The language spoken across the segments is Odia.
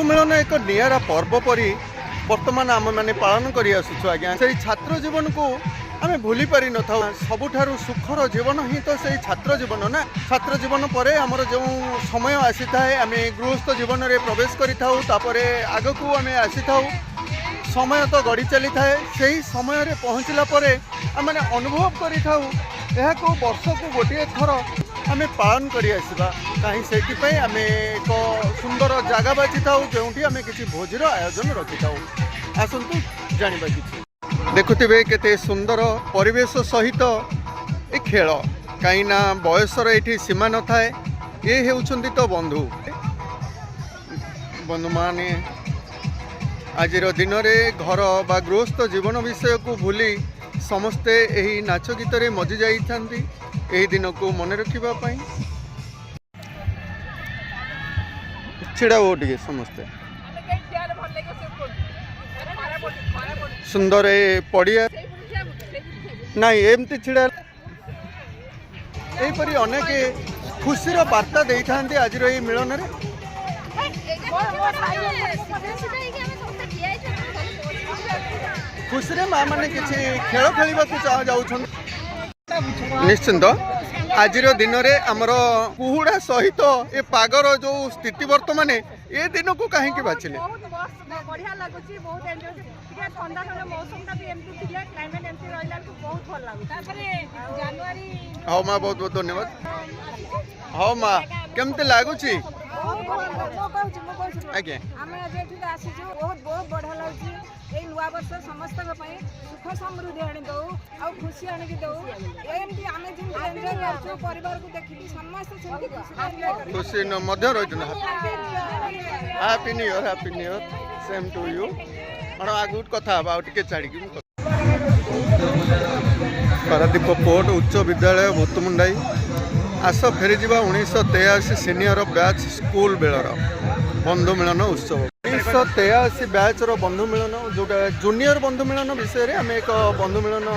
मिलन एक निरा पर्व परी बर्तमान आम मैंने पालन कर आसुचु आज्ञा से छात्र जीवन को आम भूली पारि न था सबुठारु सुखर जीवन ही तो से छात्र जीवन ना छात्र जीवन पर आमर जो समय आसी थाए आम गृहस्थ जीवन में प्रवेश कर आग को आम आसी था समय तो गड़ी चली थाए से ही समय रे पहुँचला आम अनुभव कर वर्ष को गोटे थर आम पालन कर आसवा कहीं से आम एक सुंदर जगह बाची था जो आम किसी भोजर आयोजन रखी था आसतु जाना कि देखुवे केते सुंदर परिवेश सहित ए खेल कहीं बयसर ये सीमा न थाए ये होउछंती तो बंधु बंधु माने आज दिन में घर बा गृहस्थ जीवन विषय को भूली समस्ते यही नाच गीत मजी जाइथांती यही दिन को मन रखापी छिड़ा हो टे समस्ते सुंदर पड़िया नाई एमती छिड़ा यहीपरी अनेक खुशीर बार्ता दे था आज मिलन में खुशी माँ मैंने किसी खेल खेलने जाऊँ निश्चिंत आज दिन में आमर कुहुड़ा सहित ये पागर जो स्थिति वर्तमान ये दिन को कहीं बाचिले हाँ माँ बहुत बहुत धन्यवाद हाँ माँ केमती लगुच आज्ञा बहुत बहुत बढ़िया लगे ये नुआ वर्ष समस्त सुख समृद्धि आनी दो आ खुशी आनिक दो एमती आम एंजॉय कर परिवार को देखिए समस्त खुशी happy new year same to you मैं आगे कथा टे छाड़ी पारादीप पोर्ट उच्च विद्यालय भूतमुंडाई आस फेरी 1983 सीनियर बैच स्कूल बेलर बंधु मिलन उत्सव 1983 बैच बंधु मिलन जोटा जूनियर बंधु मिलन विषय आम एक बंधु मिलन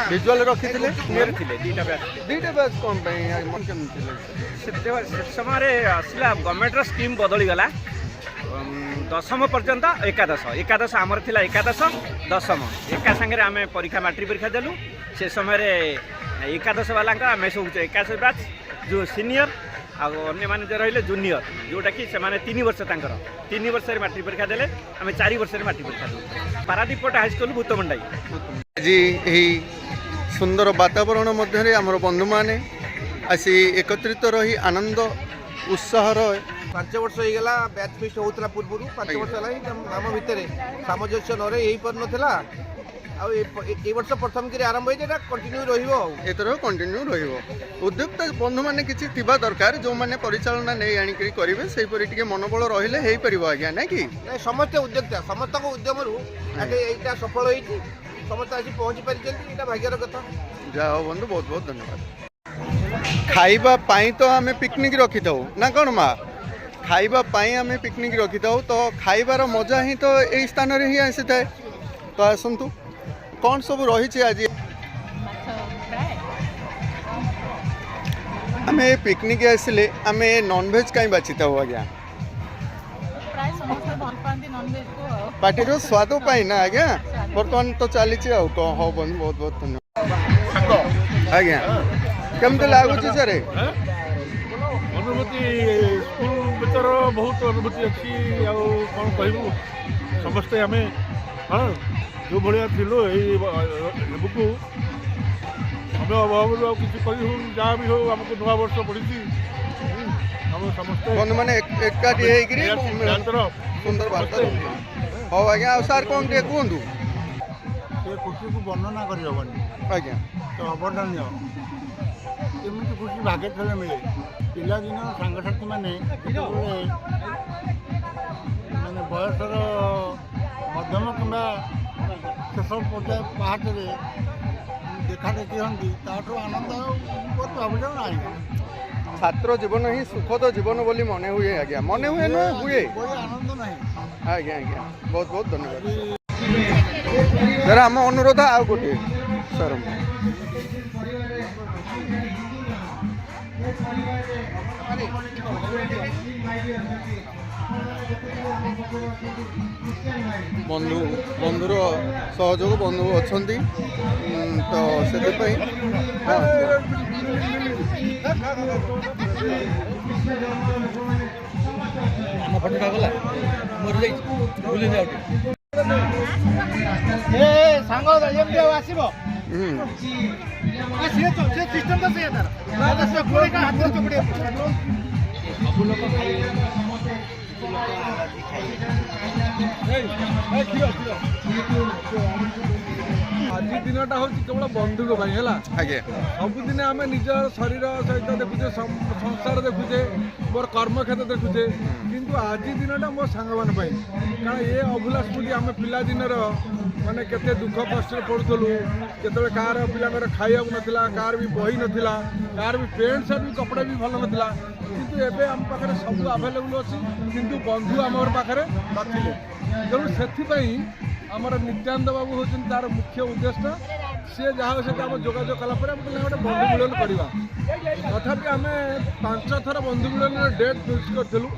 विजुआल रखी दुईटा बैच कौन समय आसला गवर्नमेंट स्कीम बदली गला दशम पर्यंत एकादश आमर थिला एकादश दशम एका संगे आम परीक्षा मैट्रिक परीक्षा देलु से समय एकादश वाला आम सब एकादश बैच जो सीनियर अन्य माने जो रहिले जूनियर जोटा कि से माने 3 वर्ष 3 वर्ष मैट्रिक परीक्षा देले आम 4 वर्ष मैट्रिक परीक्षा दे पारादीप हाई स्कूल भूतमुंडाई आज यही सुंदर वातावरण मध्य आमर बंधु माने आसी एकत्रित रही आनंद उत्साहर 5 वर्ष होगा बैच फिस्ट होता पूर्व 5 वर्ष है आम भितर सामंजस्य न रही पार नाला वर्ष प्रथम कि आरंभ होता कंटिन्यू रही कंटिन्यू उद्योक्ता बंधु मैंने किसी दरकार जो मैंने परिचालना नहीं आणिक करेंगे से मनोबल रही हो पार आज्ञा ना कि समस्त उद्योक्ता समस्त उद्यम यहाँ सफल हो समस्त आसी पहुँची पारी भाग्यर कथा जाओ बंधु बहुत बहुत धन्यवाद खाइबा तो आम पिकनिक रखी था ना कौन माँ खाइबा आम पिकनिक रखी था तो खाइबार मजा ही तो यही स्थान ही आसी था तो आसतु कौन सब रही आज आम पिकनिक आसिले आम नॉनवेज कहीं बाची था आज्ञा पार्टी स्वाद पाई ना आज्ञा बर्तमान तो चली हाँ बंधु बहुत बहुत धन्यवाद आज्ञा केमती लगुच सर अनुभूति स्कूल भर बहुत अनुभूति अच्छी कौन कहूँ समस्ते आम हाँ जो भाया थिलु को समय अभाव किसी जहाँ भी हो आमको नुआ वर्ष पड़ी हम समस्ते बंधु मैंने एकाठी सुंदर बार्ता हाँ आज्ञा सार कौन टे कहतु से खुशी को वर्णना करहबनी आज्ञा तो अवर्णनीय एमती खुशी भाग्य थे मिले पिलादिन सांगसाथी मैंने मैंने बयसर मध्यम कि शेष पर्याय पहाटे देखा देखी हमें ताठू आनंद भाव ना छात्र जीवन ही सुखद जीवन बोली मन हुए आज्ञा मन हुए न हुए आनंद ना आज्ञा आज्ञा बहुत बहुत धन्यवाद सर आम अनुरोध आ गोटे सर Thank you. ବନ୍ଧୁର ସହଯୋଗ ବନ୍ଧୁ ଅଛନ୍ତି ତ ସେଥିପାଇଁ ଆଜି ଦିନଟା ହଉଛି କେବଳ ବନ୍ଧୁଙ୍କ ପାଇଁ ହେଲା। ଆଜ୍ଞା ସବୁଦିନେ ଆମେ ନିଜ ଶରୀର ସହିତ ଦେଖୁଛେ, ସଂସାର ଦେଖୁଛେ, ମୋର କର୍ମକ୍ଷେତ୍ର ଦେଖୁଛେ, କିନ୍ତୁ ଆଜି ଦିନଟା ମୋ ସାଙ୍ଗମାନଙ୍କ ପାଇଁ। କାରଣ ଏ ଅଭୁଲା ସ୍ମୃତି ଆମେ ପିଲାଦିନର ମାନେ କେତେ ଦୁଃଖ କଷ୍ଟରେ ପଡ଼ୁଥିଲୁ, କେତେବେଳେ କାହାର ପିଲାଙ୍କର ଖାଇବାକୁ ନଥିଲା, କାହାର ବି ବହି ନଥିଲା, କାହାର ବି ପ୍ୟାଣ୍ଟ ସାର୍ଟ ବି କପଡ଼ା ବି ଭଲ ନଥିଲା, କିନ୍ତୁ ଏବେ ଆମ ପାଖରେ ସବୁ ଆଭେଲେବୁଲ୍ ଅଛି, କିନ୍ତୁ ବନ୍ଧୁ ଆମର ପାଖରେ ନଥିଲେ। ତେଣୁ ସେଥିପାଇଁ ଆମର ନିତ୍ୟାନନ୍ଦ ବାବୁ ହେଉଛନ୍ତି ତାର ମୁଖ୍ୟ ଉଦ୍ଦେଶ୍ୟ। ସିଏ ଯାହା ସହିତ ଆମେ ଯୋଗାଯୋଗ କଲା ପରେ ଆମେ କହିଲେ ଗୋଟେ ବନ୍ଧୁ ମିଳନ କରିବା। ତଥାପି ଆମେ 5 ଥର ବନ୍ଧୁ ମିଳନର ଡେଟ୍ ଫିକ୍ସ କରିଥିଲୁ,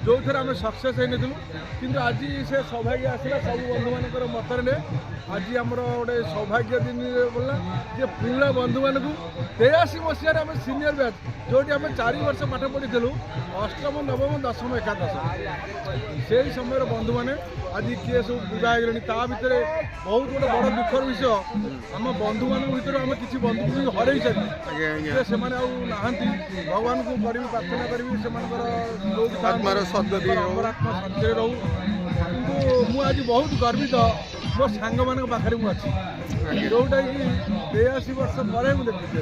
ଯେଉଁଥିରେ ଆମେ ସକ୍ସେସ୍ ହେଇନଥିଲୁ। କିନ୍ତୁ ଆଜି ସେ ସୌଭାଗ୍ୟ ଆସିଲା ସବୁ ବନ୍ଧୁମାନଙ୍କର ମତରେ। ଆଜି ଆମର ଗୋଟେ ସୌଭାଗ୍ୟ ଦିନ ବୋଲା ଯେ ପୁରୁଣା ବନ୍ଧୁମାନଙ୍କୁ 83 ମସିହାରେ ଆମେ ସିନିୟର ବ୍ୟାଚ୍, ଯେଉଁଠି ଆମେ 4 ବର୍ଷ ପାଠ ପଢ଼ିଥିଲୁ, 8ମ, 9ମ, 10ମ, ଏକାଦଶ, ସେଇ ସମୟର ବନ୍ଧୁମାନେ ଆଜି କିଏ ସବୁ ବିଦା ହେଇଗଲେଣି। ତା ଭିତରେ ବହୁତ ଗୋଟେ ବଡ଼ ଦୁଃଖର ବିଷୟ, ଆମ ବନ୍ଧୁମାନଙ୍କ ଭିତରୁ ଆମେ କିଛି ବନ୍ଧୁକୁ ବି ହରେଇ ସାରିଛୁ। ସେମାନେ ଆଉ ନାହାନ୍ତି। ଭଗବାନଙ୍କୁ କରିବି, ପ୍ରାର୍ଥନା କରିବି ସେମାନଙ୍କର ଆତ୍ମାର ସଦ୍ଗତି ଆତ୍ମା ଶାନ୍ତିରେ ରହୁ। କିନ୍ତୁ ମୁଁ ଆଜି ବହୁତ ଗର୍ବିତ ମୋ ସାଙ୍ଗମାନଙ୍କ ପାଖରେ ମୁଁ ଅଛି, ଯେଉଁଟାକି 83 ବର୍ଷ ପରେ ମୁଁ ଦେଖୁଛି।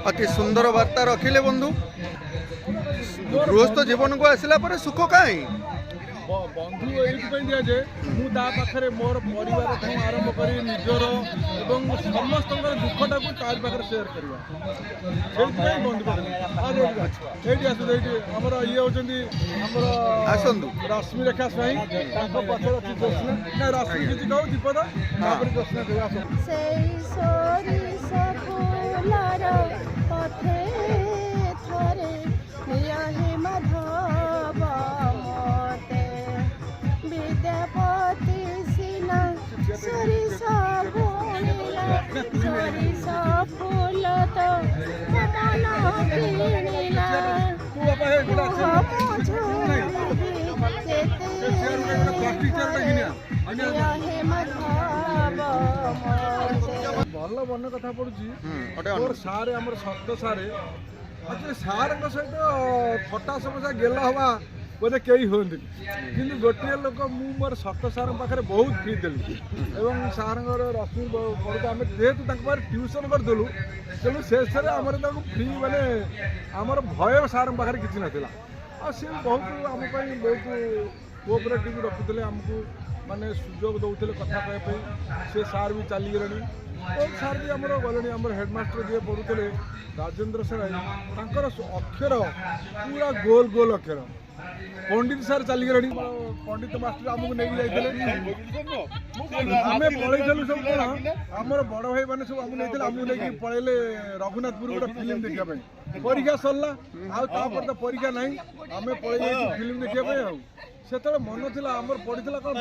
ଅତି ସୁନ୍ଦର ବାର୍ତ୍ତା ରଖିଲେ ବନ୍ଧୁ। ଗୃହସ୍ଥ ଜୀବନକୁ ଆସିଲା ପରେ ସୁଖ କାହିଁ? ବନ୍ଧୁ ଏଇଥିପାଇଁ ଦିଆଯାଏ, ମୁଁ ତା ପାଖରେ ମୋର ପରିବାରଠୁ ଆରମ୍ଭ କରି ନିଜର ଏବଂ ସମସ୍ତଙ୍କର ଦୁଃଖଟାକୁ ତାରି ପାଖରେ ସେୟାର କରିବା। ସେଇଥିପାଇଁ ବନ୍ଧୁ ପାଖରେ ଏଇଠି ଆସନ୍ତୁ। ଏଇଠି ଆମର ଇଏ ହେଉଛନ୍ତି ଆମର ଆସନ୍ତୁ ରଶ୍ମିରେଖା ସ୍ୱାଇଁ, ତାଙ୍କ ପଛରେ ଅଛି ଜ୍ୟୋତ୍ସ୍ନା। ନା ରଶ୍ମି କିଛି କହୁ, ଦୀପଦ, ତାପରେ ଜ୍ୟୋତ୍ସ୍ନା କହିବ। ଆସନ୍ତୁ। ସେଇ ସୋରିଷ ଫୁଲର ପଥେ ଥରେ ନିଆହି ମାଧବ ମତେ ବିଦ୍ୟାପତି ସିନା ସୋରିଷ ବୁଣିଲା, ସୋରିଷ ଫୁଲ ତ ମନ କିଣିଲା, ଭଲ ମନ କଥା ପଡୁଛି। ମୋର ସାର୍ ଆମର ସପ୍ତ ସାରେ ସାର୍ଙ୍କ ସହିତ ଥଟ୍ଟା ସମସ୍ୟା ଗେଲ ହବା ବୋଧେ କେହି ହୁଅନ୍ତିନି, କିନ୍ତୁ ଗୋଟିଏ ଲୋକ ମୁଁ ମୋର ସପ୍ତ ସାର୍ଙ୍କ ପାଖରେ ବହୁତ ଫ୍ରି ଦେଲି। ଏବଂ ସାର୍ଙ୍କର ରଶ୍ମି ପଢ଼ୁଛୁ ଆମେ ଯେହେତୁ ତାଙ୍କ ପାଖରେ ଟ୍ୟୁସନ୍ କରିଦେଲୁ, ତେଣୁ ଶେଷରେ ଆମର ତାଙ୍କୁ ଫ୍ରି ମାନେ ଆମର ଭୟ ସାର୍ଙ୍କ ପାଖରେ କିଛି ନଥିଲା। ଆଉ ସେ ବହୁତ ଆମ ପାଇଁ ବହୁତ କୋଅପରେଟିଭ୍ ରଖୁଥିଲେ, ଆମକୁ ମାନେ ସୁଯୋଗ ଦେଉଥିଲେ କଥା କହିବା ପାଇଁ। ସେ ସାର୍ ବି ଚାଲିଗଲେଣି, ବହୁତ ସାର୍ ବି ଆମର ଗଲେଣି। ଆମର ହେଡ଼ମାଷ୍ଟର ଯିଏ ପଢ଼ୁଥିଲେ ରାଜେନ୍ଦ୍ର ସରାଇ, ତାଙ୍କର ଅକ୍ଷର ପୁରା ଗୋଲ ଗୋଲ ଅକ୍ଷର। ପଣ୍ଡିତ ସାର୍ ଚାଲିଗଲେଣି, ପଣ୍ଡିତ ମାଷ୍ଟର ଆମକୁ ନେଇକି ଯାଇଥିଲେ। ଆମେ ପଳେଇଥିଲୁ ସବୁ କ'ଣ, ଆମର ବଡ଼ ଭାଇମାନେ ସବୁ ଆମକୁ ନେଇଥିଲେ। ଆମକୁ ନେଇକି ପଳେଇଲେ ରଘୁନାଥପୁର ଗୋଟେ ଫିଲ୍ମ ଦେଖିବା ପାଇଁ। ପରୀକ୍ଷା ସରିଲା, ଆଉ ତାପରେ ତ ପରୀକ୍ଷା ନାହିଁ, ଆମେ ପଳେଇ ଯାଇଛୁ ଫିଲ୍ମ ଦେଖିବା ପାଇଁ। ଆଉ ସେତେବେଳେ ମନ ଥିଲା ଆମର ପଡ଼ିଥିଲା କ'ଣ,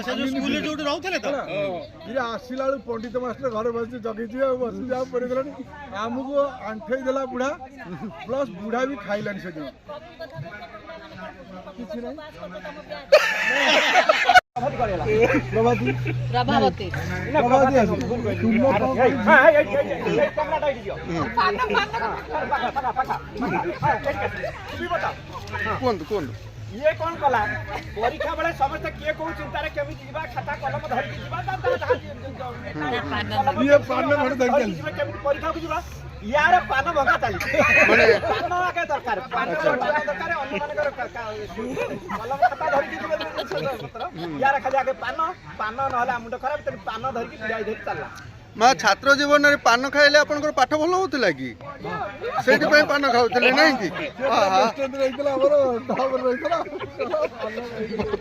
ଇଏ ଆସିଲା ବେଳକୁ ପଣ୍ଡିତ ମାଷ୍ଟର ଘରେ ବସି ଜଗେଇଥିବେ ଆଉ ବସି ଯାହା ପଡ଼ିଗଲାଣି। ଆମକୁ ଆଣ୍ଠେଇ ଦେଲା ବୁଢ଼ା, ପ୍ଲସ୍ ବୁଢ଼ା ବି ଖାଇଲାନି ସେଦିନ। କିଛି ନାହିଁ। ପ୍ରଭାବତୀ କୁହନ୍ତୁ କୁହନ୍ତୁ। ଇଏ କ'ଣ କଲା, ପରୀକ୍ଷା ବେଳେ ସମସ୍ତେ କିଏ କୋଉ ଚିନ୍ତାରେ କେମିତି ଯିବା, ଖାତା କଲମ ଧରିକି ଯିବା, କେମିତି ପରୀକ୍ଷାକୁ ଯିବା, ୟାର ପାନ ଭଙ୍ଗା ଚାଲିଛି। ପାନ ଆଗେ ଦରକାର, ପାନ ଦରକାର, ଅନ୍ୟମାନଙ୍କର କଲମ ଖାତା ଧରିକି ଯିବେ, ୟାର ଖାଲି ଆଗେ ପାନ ନହେଲେ ମୁଣ୍ଡ ଖରାପ, ତେଣୁ ପାନ ଧରିକି ପିଆଇ ଧରି ଚାଲିଲା। ମା ଛାତ୍ର ଜୀବନରେ ପାନ ଖାଇଲେ ଆପଣଙ୍କର ପାଠ ଭଲ ହଉଥିଲା କି? ସେଇଥିପାଇଁ ପାନ ଖାଉଥିଲେ ନାଇଁ କି?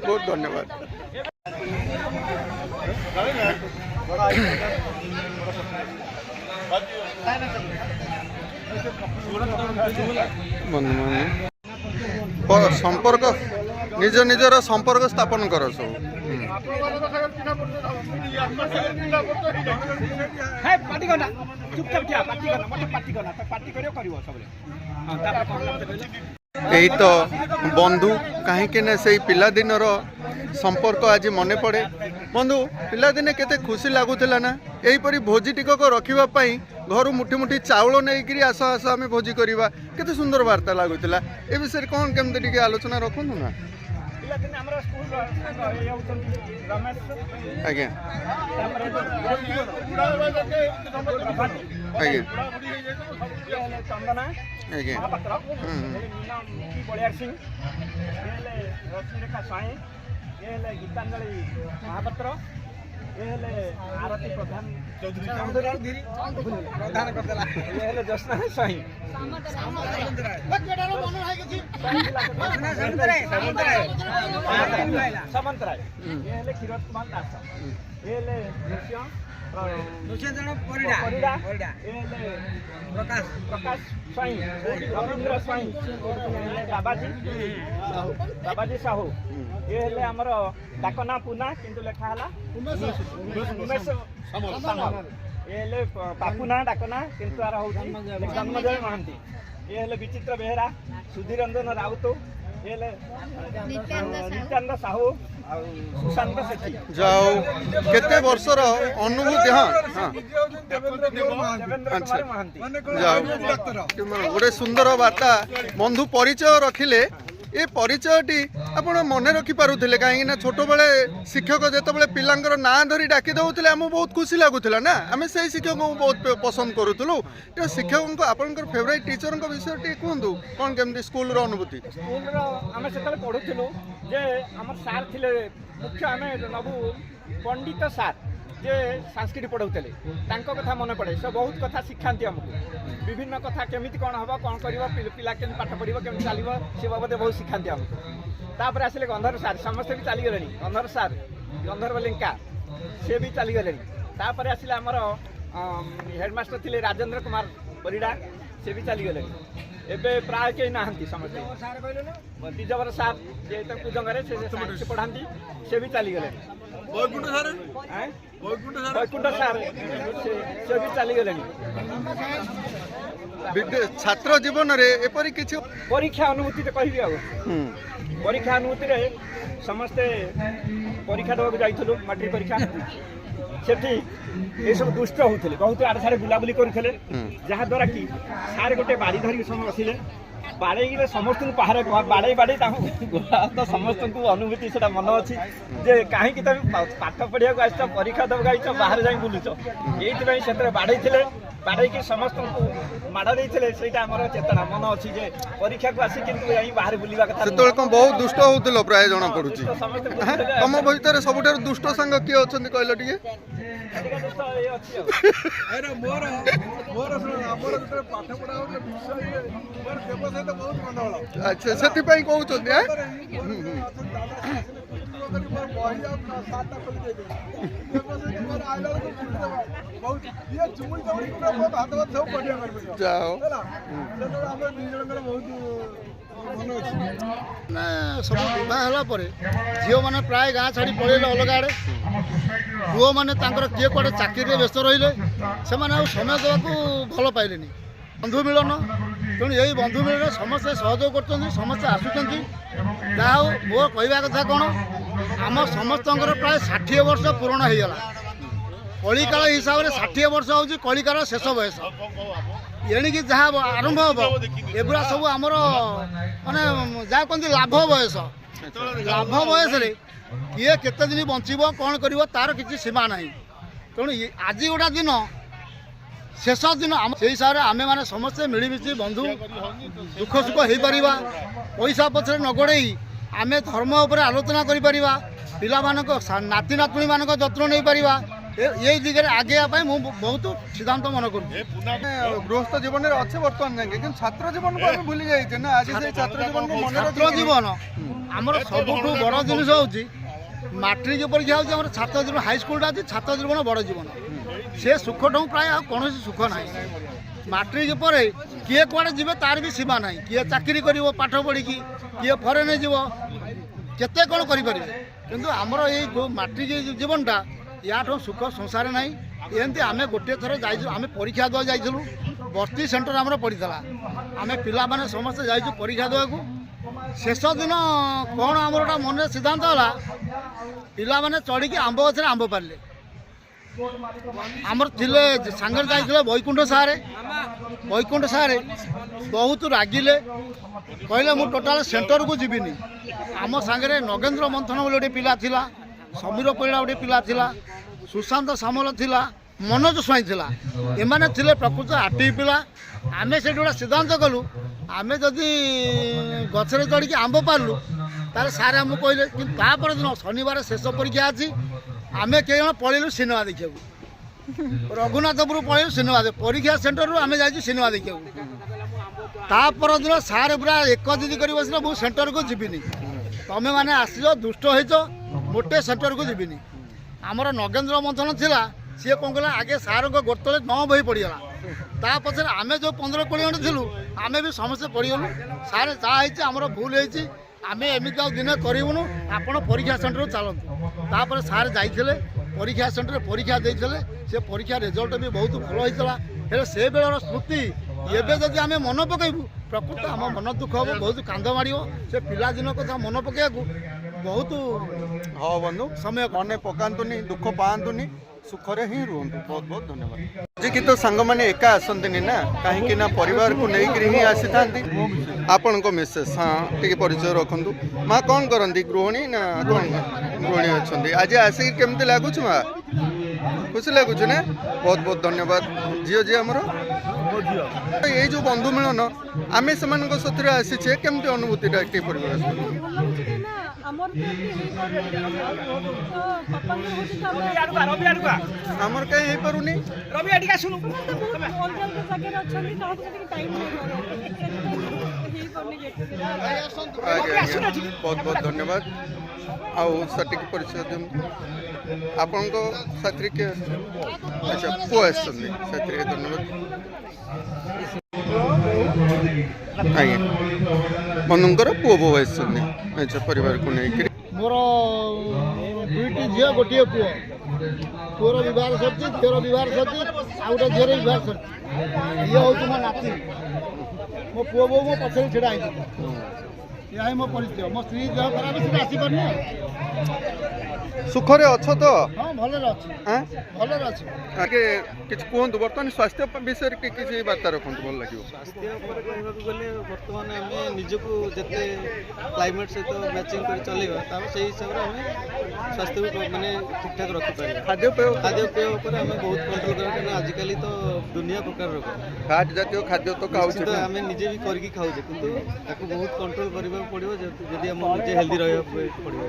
ବହୁତ ଧନ୍ୟବାଦ। ବନ୍ଧୁମାନେ ସମ୍ପର୍କ निज निजर संपर्क स्थापन कर सब ହେ ପାଟି କରନା ଚୁପଚାପ ଠିଆ ପାଟି କରନା ମତେ ପାଟି କରନା ତ ପାଟି କରିବ କରିବ ସବୁବେଳେ ହଁ ତାପରେ କ'ଣ ହେଲା ମତେ କହିଲ यही तो बंधु कहीं से पिलादिनर संपर्क आज मन पड़े बंधु पिलादिने केते खुशी लगुला ना यहीपरी भोजी टिकक रखापी घर मुठी मुठी चाउल नहीं आस आस आम भोजी करवा केते सुंदर वार्ता लगुला ए विषय कौन केमती टिके आलोचना रखु ना ପିଲାଦିନେ ଆମର ସ୍କୁଲ ଇଏ ହେଉଛନ୍ତି ରମେଶ आज्ञा ତାପରେ आज्ञा ଚନ୍ଦନା आज्ञा ମହାପାତ୍ର ମିନା ବଳିଆର ସିଂ ଏ ହେଲେ ରଶ୍ମିରେଖା ସ୍ୱାଇଁ ଏ ହେଲେ ଗୀତାଞ୍ଜଳି ମହାପାତ୍ର ଏ ହେଲେ ଆରତୀ ପ୍ରଧାନ ଏ ହେଲେ ଜ୍ୟୋତ୍ସ୍ନା ସ୍ୱାଇଁ ସାମନ୍ତରାୟ ଏ ହେଲେ କ୍ଷୀରୋଦ କୁମାର ଦାସ ଏ ହେଲେ ନୃସିଂହ ପରିଡ଼ା ଏ ହେଲେ ପ୍ରକାଶ ସ୍ୱାଇଁ ରବୀନ୍ଦ୍ର ସ୍ୱାଇଁ ବାବାଜୀ ସାହୁ ଏ ହେଲେ ଆମର ଡାକନା ପୁନା କିନ୍ତୁ ଲେଖା ହେଲା ଉମେଶ ସାମଲ ଏ ହେଲେ ପାପୁନା ଡାକନା କିନ୍ତୁ ତାର ହଉଛି ଜନ୍ମଜୟ ମହାନ୍ତି ଏ ହେଲେ ବିଚିତ୍ର ବେହେରା ସୁଧୀରଞ୍ଜନ ରାଉତ ଏ ହେଲେ ନିତ୍ୟାନନ୍ଦ ସାହୁ ଆଉ ସୁଶାନ୍ତ ସେଠୀ जाओ केते वर्षर अनुभूति हाँ हाँ ଦେବେନ୍ଦ୍ର କୁମାର ମହାନ୍ତି जाओ गोटे सुंदर वार्ता बंधु परिचय रखिले ये परिचयटी आपण मन रखि पारुथिले कहीं ना छोट बेले शिक्षक जेतबेले पिलांकर ना धरी डाकी दउथिले हम बहुत खुशी लागुथिला ना आमे सेही शिक्षक को बहुत पसंद करूथुलु तो शिक्षक को आपनकर फेवरेट टीचर को विषय टी कहंदु कोन केमती स्कूल रो अनुभूति स्कूल रो आमे सेतले पढुथिलु जे हमर सार थिले मुख्य आमे नबु पंडित सार जे संस्कृत पढ़ाऊले कथा मन पड़े से बहुत कथा शिखाती आमको विभिन्न कथा केमिति कौन हम कौन कर पिला के पाठ पढ़ केमी चलो से बाबद बहुत शिखाती आमको तापर आसिले गंधर्व सार समस्ते भी चलीगले गंधर्व सार गंधर्व लिंका सी भी चलीगले तापर आसिले आमर हेडमास्टर थे राजेंद्र कुमार परिड़ा सी भी चलीगले एबे प्राय कहीं ना समस्ते दिजबर सार जे कुजंगे से पढ़ाती से भी चलीगले वैकुंठ सार से भी चलीगले छात्र जीवन रे एपरी किछि परीक्षा अनुभूति तो कहबी आ परीक्षा अनुभूति रे समस्ते परीक्षा देवाक जाइथलु मैट्रिक परीक्षा सेठी ये सब दुष्ट होते बहुत आड़े साड़े बुलाबुली करते जहाँ द्वारा कि सारे गोटे बाड़ी धरिक समय बसिले बाड़े समस्त पहाड़ बाड़े बाड़े तो समस्त अनुभूति से मन अच्छी जे कहीं तुम पाठ पढ़ा आस परीक्षा देवाक आस बाहर जा बुलुच ये बाड़े बाड़े समस्त माड़ देते से चेतना मन अच्छी जे परीक्षा को आसी बाहर बुलवा कथा बहुत दुष्ट होउतलो प्राय जना पड़ुची तम भीतर सबुठार दुष्ट संग किए अछंती कहलो टिके अरे मोर हमर पाठ पढ़ा विषय मोर देव सहित बहुत मन होला अच्छा सेति पई कहउछंती हैं जाओ सब बहुत झील मैंने प्राय गाँ छाड़ी पलैले अलग आड़े पुओ मैंने किए कड़े चाकरी व्यस्त रही से समय देवाक भल पाइले बंधु मिलन तेणु यही बंधु मिलन समस्ते सहयोग कर समस्ते आसुँच मो कहवा कथा कौन आम समस्त प्राय 60 वर्ष पूरण हो गला कलिकाल हिसाब से 60 वर्ष हूँ कलिकार शेष बयस एणिकी जहाँ आरंभ हम एगुरा सब आमर माने जहाँ कहते लाभ बयस लाभ बयस किए केते दिन बंचब कौन कर तार किसी सीमा ना तेणु आज गोटा दिन शेष दिन से हिसाब से आमे मैंने समस्ते मिलमिशी बंधु दुख सुख हो पार पैसा पछरे न गोड़े आमे धर्म उपर आलोचना कर पिला नाती नातुणी मान जत्न नहीं पार ये दिगरे आगे बहुत सिद्धांत मन कर गृहस्थ जीवन में अच्छे बर्तमान जाए कि छात्र जीवन को भूली जाए ना आज से छात्र जीवन को मन छात्र जीवन आमर सबुठ बड़ जिनिस हूँ मैट्रिक परीक्षा हूँ छात्र जीवन हाईस्कल छात्र जीवन बड़ जीवन से सुख ठूँ प्राय कौन सुख ना मैट्रिक पर किए कड़े जी तार भी सीमा ना किए चाकरी कर पाठ पढ़ी किए फरेन जीव କେତେ କ'ଣ କରିପାରିବେ। କିନ୍ତୁ ଆମର ଏଇ ମାଟି ଜୀବନଟା ୟାଠୁ ସୁଖ ସଂସାର ନାହିଁ। ଏମିତି ଆମେ ଗୋଟିଏ ଥର ଯାଇଛୁ, ଆମେ ପରୀକ୍ଷା ଦେବାକୁ ଯାଇଥିଲୁ, ବସ୍ତି ସେଣ୍ଟର ଆମର ପଡ଼ିଥିଲା। ଆମେ ପିଲାମାନେ ସମସ୍ତେ ଯାଇଛୁ ପରୀକ୍ଷା ଦେବାକୁ। ଶେଷ ଦିନ କ'ଣ ଆମର ଗୋଟେ ମନରେ ସିଦ୍ଧାନ୍ତ ହେଲା, ପିଲାମାନେ ଚଢ଼ିକି ଆମ୍ବ ଗଛରେ ଆମ୍ବ ପାରିଲେ। ଆମର ଥିଲେ ସାଙ୍ଗରେ ଯାଇଥିଲେ ବୈକୁଣ୍ଠ ସାରେ ବହୁତ ରାଗିଲେ, କହିଲେ ମୁଁ ଟୋଟାଲ ସେଣ୍ଟରକୁ ଯିବିନି। ଆମ ସାଙ୍ଗରେ ନଗେନ୍ଦ୍ର ମନ୍ଥନ ବୋଲି ଗୋଟେ ପିଲା ଥିଲା, ସମୀର ପରିଡ଼ା ଗୋଟେ ପିଲା ଥିଲା, ସୁଶାନ୍ତ ସାମଲ ଥିଲା, ମନୋଜ ସ୍ୱାଇଁ ଥିଲା। ଏମାନେ ଥିଲେ ପ୍ରକୃତ ଆର୍ଟିଭି ପିଲା। ଆମେ ସେଠି ଗୋଟେ ସିଦ୍ଧାନ୍ତ କଲୁ, ଆମେ ଯଦି ଗଛରେ ଚଢ଼ିକି ଆମ୍ବ ପାରିଲୁ ତାହେଲେ ସାର୍ ଆମକୁ କହିଲେ। କିନ୍ତୁ ତାପର ଦିନ ଶନିବାର ଶେଷ ପରୀକ୍ଷା ଅଛି, ଆମେ କେହି ଜଣ ପଳେଇଲୁ ସିନେମା ଦେଖିବାକୁ। ରଘୁନାଥପୁର ପଳେଇଲୁ ସିନେମା ପରୀକ୍ଷା ସେଣ୍ଟରରୁ ଆମେ ଯାଇଛୁ ସିନେମା ଦେଖିବାକୁ। ତା ପରଦିନ ସାର୍ ପୁରା ଏକ ଜିଦି କରି ବସିଲେ, ମୁଁ ସେଣ୍ଟରକୁ ଯିବିନି, ତମେ ମାନେ ଆସିଛ ଦୁଷ୍ଟ ହେଇଛ, ମୋଟେ ସେଣ୍ଟରକୁ ଯିବିନି। ଆମର ନଗେନ୍ଦ୍ର ମନ୍ଥନ ଥିଲା, ସିଏ କ'ଣ କଲା, ଆଗେ ସାର୍ଙ୍କ ଗୋଡ଼ ତଳେ 9 ବହି ପଡ଼ିଗଲା। ତା ପଛରେ ଆମେ ଯେଉଁ 15-20 ଜଣ ଥିଲୁ, ଆମେ ବି ସମସ୍ତେ ପଡ଼ିଗଲୁ। ସାର୍ ଯାହା ହେଇଛି ଆମର ଭୁଲ ହେଇଛି, ଆମେ ଏମିତି ଆଉ ଦିନେ କରିବୁନୁ, ଆପଣ ପରୀକ୍ଷା ସେଣ୍ଟରକୁ ଚାଲନ୍ତୁ। ତାପରେ ସାର୍ ଯାଇଥିଲେ ପରୀକ୍ଷା ସେଣ୍ଟରରେ ପରୀକ୍ଷା ଦେଇଥିଲେ। ସେ ପରୀକ୍ଷା ରେଜଲ୍ଟ ବି ବହୁତ ଭଲ ହେଇଥିଲା। ହେଲେ ସେ ବେଳର ସ୍ମୃତି ଏବେ ଯଦି ଆମେ ମନେ ପକାଇବୁ, ପ୍ରକୃତ ଆମ ମନ ଦୁଃଖ ହେବ, ବହୁତ କାନ୍ଦ ମାଡ଼ିବ। ସେ ପିଲାଦିନ କଥା ମନେ ପକାଇବାକୁ ବହୁତ ହଁ ବନ୍ଧୁ, ସମୟ ମନେ ପକାନ୍ତୁନି, ଦୁଃଖ ପାଆନ୍ତୁନି, ସୁଖରେ ହିଁ ରୁହନ୍ତୁ। ବହୁତ ବହୁତ ଧନ୍ୟବାଦ। ଆଜି ତ ସାଙ୍ଗମାନେ ଏକା ଆସନ୍ତିନି ନା, କାହିଁକି ନା ପରିବାରକୁ ନେଇକରି ହିଁ ଆସିଥାନ୍ତି। ଆପଣଙ୍କ ମିସେସ୍, ହଁ ଟିକେ ପରିଚୟ ରଖନ୍ତୁ। ମା କ'ଣ କରନ୍ତି, ଗୃହିଣୀ ନା କ'ଣ? ଗୃହିଣୀ ଅଛନ୍ତି। ଆଜି ଆସିକି କେମିତି ଲାଗୁଛି ମା? ଖୁସି ଲାଗୁଛି ନା? ବହୁତ ବହୁତ ଧନ୍ୟବାଦ। ଝିଅ ଆମର ଏଇ ଯେଉଁ ବନ୍ଧୁ ମିଳନ, ଆମେ ସେମାନଙ୍କ ସାଥିରେ ଆସିଛେ, କେମିତି ଅନୁଭୂତିଟା ଟିକେ ପରିବାର? ଆମର କାହିଁ ହେଇପାରୁନି? ବହୁତ ବହୁତ ଧନ୍ୟବାଦ। ଆଉ ସଠିକ୍ ପରିଚୟ ଦିଅନ୍ତୁ। ଆପଣଙ୍କ ସାଥିରେ କିଏ ଆସିଛନ୍ତି? ଆଚ୍ଛା, ପୁଅ ଆସିଛନ୍ତି ସାଥିରେ, ଧନ୍ୟବାଦ। ଆଜ୍ଞା, ବନ୍ଧୁଙ୍କର ପୁଅ ବୋଉ ଆସିଛନ୍ତି। ଆଚ୍ଛା, ପରିବାରକୁ ନେଇକରି। ମୋର 2ଟି ଝିଅ, ଗୋଟିଏ ପୁଅ। ପୁଅର ବିବାହ ସରିଛି, ଝିଅର ବିବାହ ସରିଛି, ଆଉ ଗୋଟେ ଝିଅର ବିବାହ ସରିଛି। ଇଏ ହେଉଛି ମୋ ନାତି। ମୋ ପୁଅ ବୋଉ ମୋ ପଛରେ ଛିଡ଼ା ହେଇଛନ୍ତି। ଏହା ହିଁ ମୋ ପରିଚୟ। ମୋ ସ୍ତ୍ରୀ ଦେହ ଖରାପ, ସେଟା ଆସିପାରୁନି। ସୁଖରେ ଅଛ ତ? ହଁ, ଭଲରେ ଅଛି, ଭଲରେ ଅଛି। ଆଗେ କିଛି କୁହନ୍ତୁ, ବର୍ତ୍ତମାନ ସ୍ୱାସ୍ଥ୍ୟ ବିଷୟରେ କିଛି ବାର୍ତ୍ତା ରଖନ୍ତୁ, ଭଲ ଲାଗିବ। ସ୍ୱାସ୍ଥ୍ୟ ଉପରେ କହିବାକୁ ଗଲେ ବର୍ତ୍ତମାନ ଆମେ ନିଜକୁ ଯେତେ କ୍ଲାଇମେଟ୍ ସହିତ ମ୍ୟାଚିଂ କରି ଚଲେଇବା, ତାପରେ ସେଇ ହିସାବରେ ଆମେ ସ୍ୱାସ୍ଥ୍ୟକୁ ମାନେ ଠିକ୍ଠାକ୍ ରଖିପାରିବା। ଖାଦ୍ୟପେୟ ଉପରେ ଆମେ ବହୁତ କଣ୍ଟ୍ରୋଲ କରିବା, କାରଣ ଆଜିକାଲି ତ ଦୁନିଆ ପ୍ରକାର ରୋଗ, ଫ୍ୟାଟ୍ ଜାତୀୟ ଖାଦ୍ୟ ତ ଖାଉଛୁ, ଆମେ ନିଜେ ବି କରିକି ଖାଉଛେ, କିନ୍ତୁ ତାକୁ ବହୁତ କଣ୍ଟ୍ରୋଲ କରିବାକୁ ପଡ଼ିବ ଯଦି ଆମ ନିଜେ ହେଲ୍ଦି ରହିବାକୁ ପଡ଼ିବ।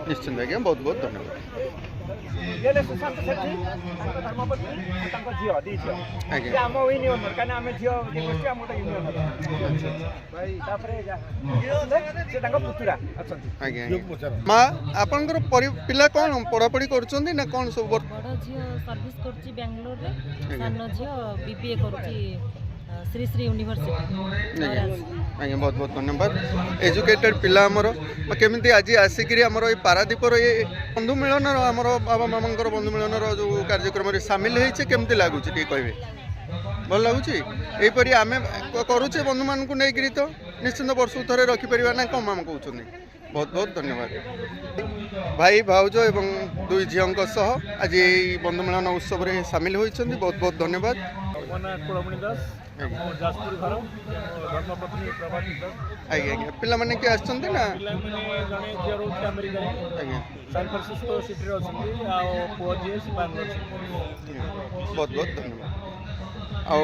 ନିଶ୍ଚିନ୍ତ ଆଜ୍ଞା, ବହୁତ ବହୁତ ଧନ୍ୟବାଦ। ସୁଶାନ୍ତ ସେଠୀ, ତାଙ୍କ ଧର୍ମପତ୍ନୀ, ତାଙ୍କ ଝିଅ, 2 ଝିଅ। ଆଜ୍ଞା, ଆମ ୟୁନିୟନର, କାରଣ ଆମେ ଝିଅ ଗୋଷ୍ଠୀ, ଆମ ଗୋଟେ ୟୁନିୟନର। ତାପରେ ସେ ତାଙ୍କ ପୁତୁରା ଅଛନ୍ତି। ଆଜ୍ଞା। ମା, ଆପଣଙ୍କର ପିଲା କ'ଣ ପଢ଼ାପଢ଼ି କରୁଛନ୍ତି ନା କ'ଣ ସବୁ? ବଡ଼ ଝିଅ ସର୍ଭିସ୍ କରୁଛି ବାଙ୍ଗାଲୋରରେ, ସାନ ଝିଅ BBA କରୁଛି ଶ୍ରୀ ଶ୍ରୀ ୟୁନିଭର୍ସିଟି। ଆଜ୍ଞା, ବହୁତ ବହୁତ ଧନ୍ୟବାଦ। ଏଜୁକେଟେଡ୍ ପିଲା ଆମର। କେମିତି ଆଜି ଆସିକିରି ଆମର ଏଇ ପାରାଦୀପର ଏ ବନ୍ଧୁ ମିଳନର, ଆମର ବାବା ମାମାଙ୍କର ବନ୍ଧୁ ମିଳନର ଯେଉଁ କାର୍ଯ୍ୟକ୍ରମରେ ସାମିଲ ହେଇছে, କେମିତି ଲାଗୁଛି ଟିକେ କହିବେ? ଭଲ ଲାଗୁଛି? ଏହିପରି ଆମେ କରୁଛେ ବନ୍ଧୁମାନଙ୍କୁ ନେଇକିରି, ତ ନିଶ୍ଚିନ୍ତ ବର୍ଷକୁ ଥରେ ରଖିପାରିବା ନା କ'ଣ ମାମା କହୁଛନ୍ତି? ବହୁତ ବହୁତ ଧନ୍ୟବାଦ। ଭାଇ, ଭାଉଜ ଏବଂ 2 ଝିଅଙ୍କ ସହ ଆଜି ଏଇ ବନ୍ଧୁ ମିଳନ ଉତ୍ସବରେ ସାମିଲ ହୋଇଛନ୍ତି। ବହୁତ ବହୁତ ଧନ୍ୟବାଦ। କୁଳମଣି ଦାସ, ଯାଜପୁର ଘର, ଧର୍ମପତ୍ନୀ ପ୍ରଭାତୀ ଦାସ। ଆଜ୍ଞା ଆଜ୍ଞା, ପିଲାମାନେ କିଏ ଆସିଛନ୍ତି ନା? ପିଲାମାନେ ଜଣେ ଝିଅ ରହୁଛି ଆମେରିକାରେ, ଆଜ୍ଞା, ସାନ୍ ଫ୍ରାନ୍ସିସ୍କୋ ସିଟିରେ ଅଛନ୍ତି, ଆଉ ପୁଅ ଝିଅ ସିପାନରେ ଅଛନ୍ତି। ବହୁତ ବହୁତ ଧନ୍ୟବାଦ। ଆଉ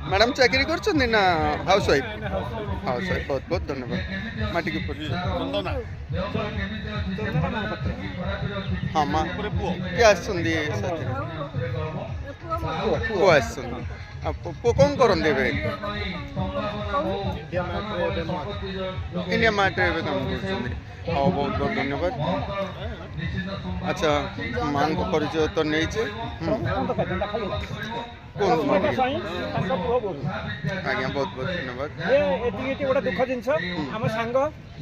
ମ୍ୟାଡ଼ାମ୍ ଚାକିରି କରୁଛନ୍ତି ନା ହାଉସ୍ ୱାଇଫ୍? ହାଉସ୍ ୱାଇଫ୍, ବହୁତ ବହୁତ ଧନ୍ୟବାଦ। ମାଟିକି ହଁ ମା, କିଏ ଆସିଛନ୍ତି ସାଥିରେ? ପୁଅ ଆସିଛନ୍ତି। ଆଉ ପୁଅ କ'ଣ କରନ୍ତି ଏବେ? ଇଣ୍ଡିଆ ମାର୍ଟରେ ଏବେ କାମ କରୁଛନ୍ତି। ହଉ, ବହୁତ ବହୁତ ଧନ୍ୟବାଦ। ଆଚ୍ଛା, ମାଆଙ୍କ ପରିଚୟ ତ ନେଇଛେ, କୁହନ୍ତୁ ମା ଟିକେ। ତାଙ୍କ ପୁଅ ବୋହୂ। ଆଜ୍ଞା, ବହୁତ ବହୁତ ଧନ୍ୟବାଦ। ଏତିକି ଗୋଟେ ଦୁଃଖ ଜିନିଷ, ଆମ ସାଙ୍ଗ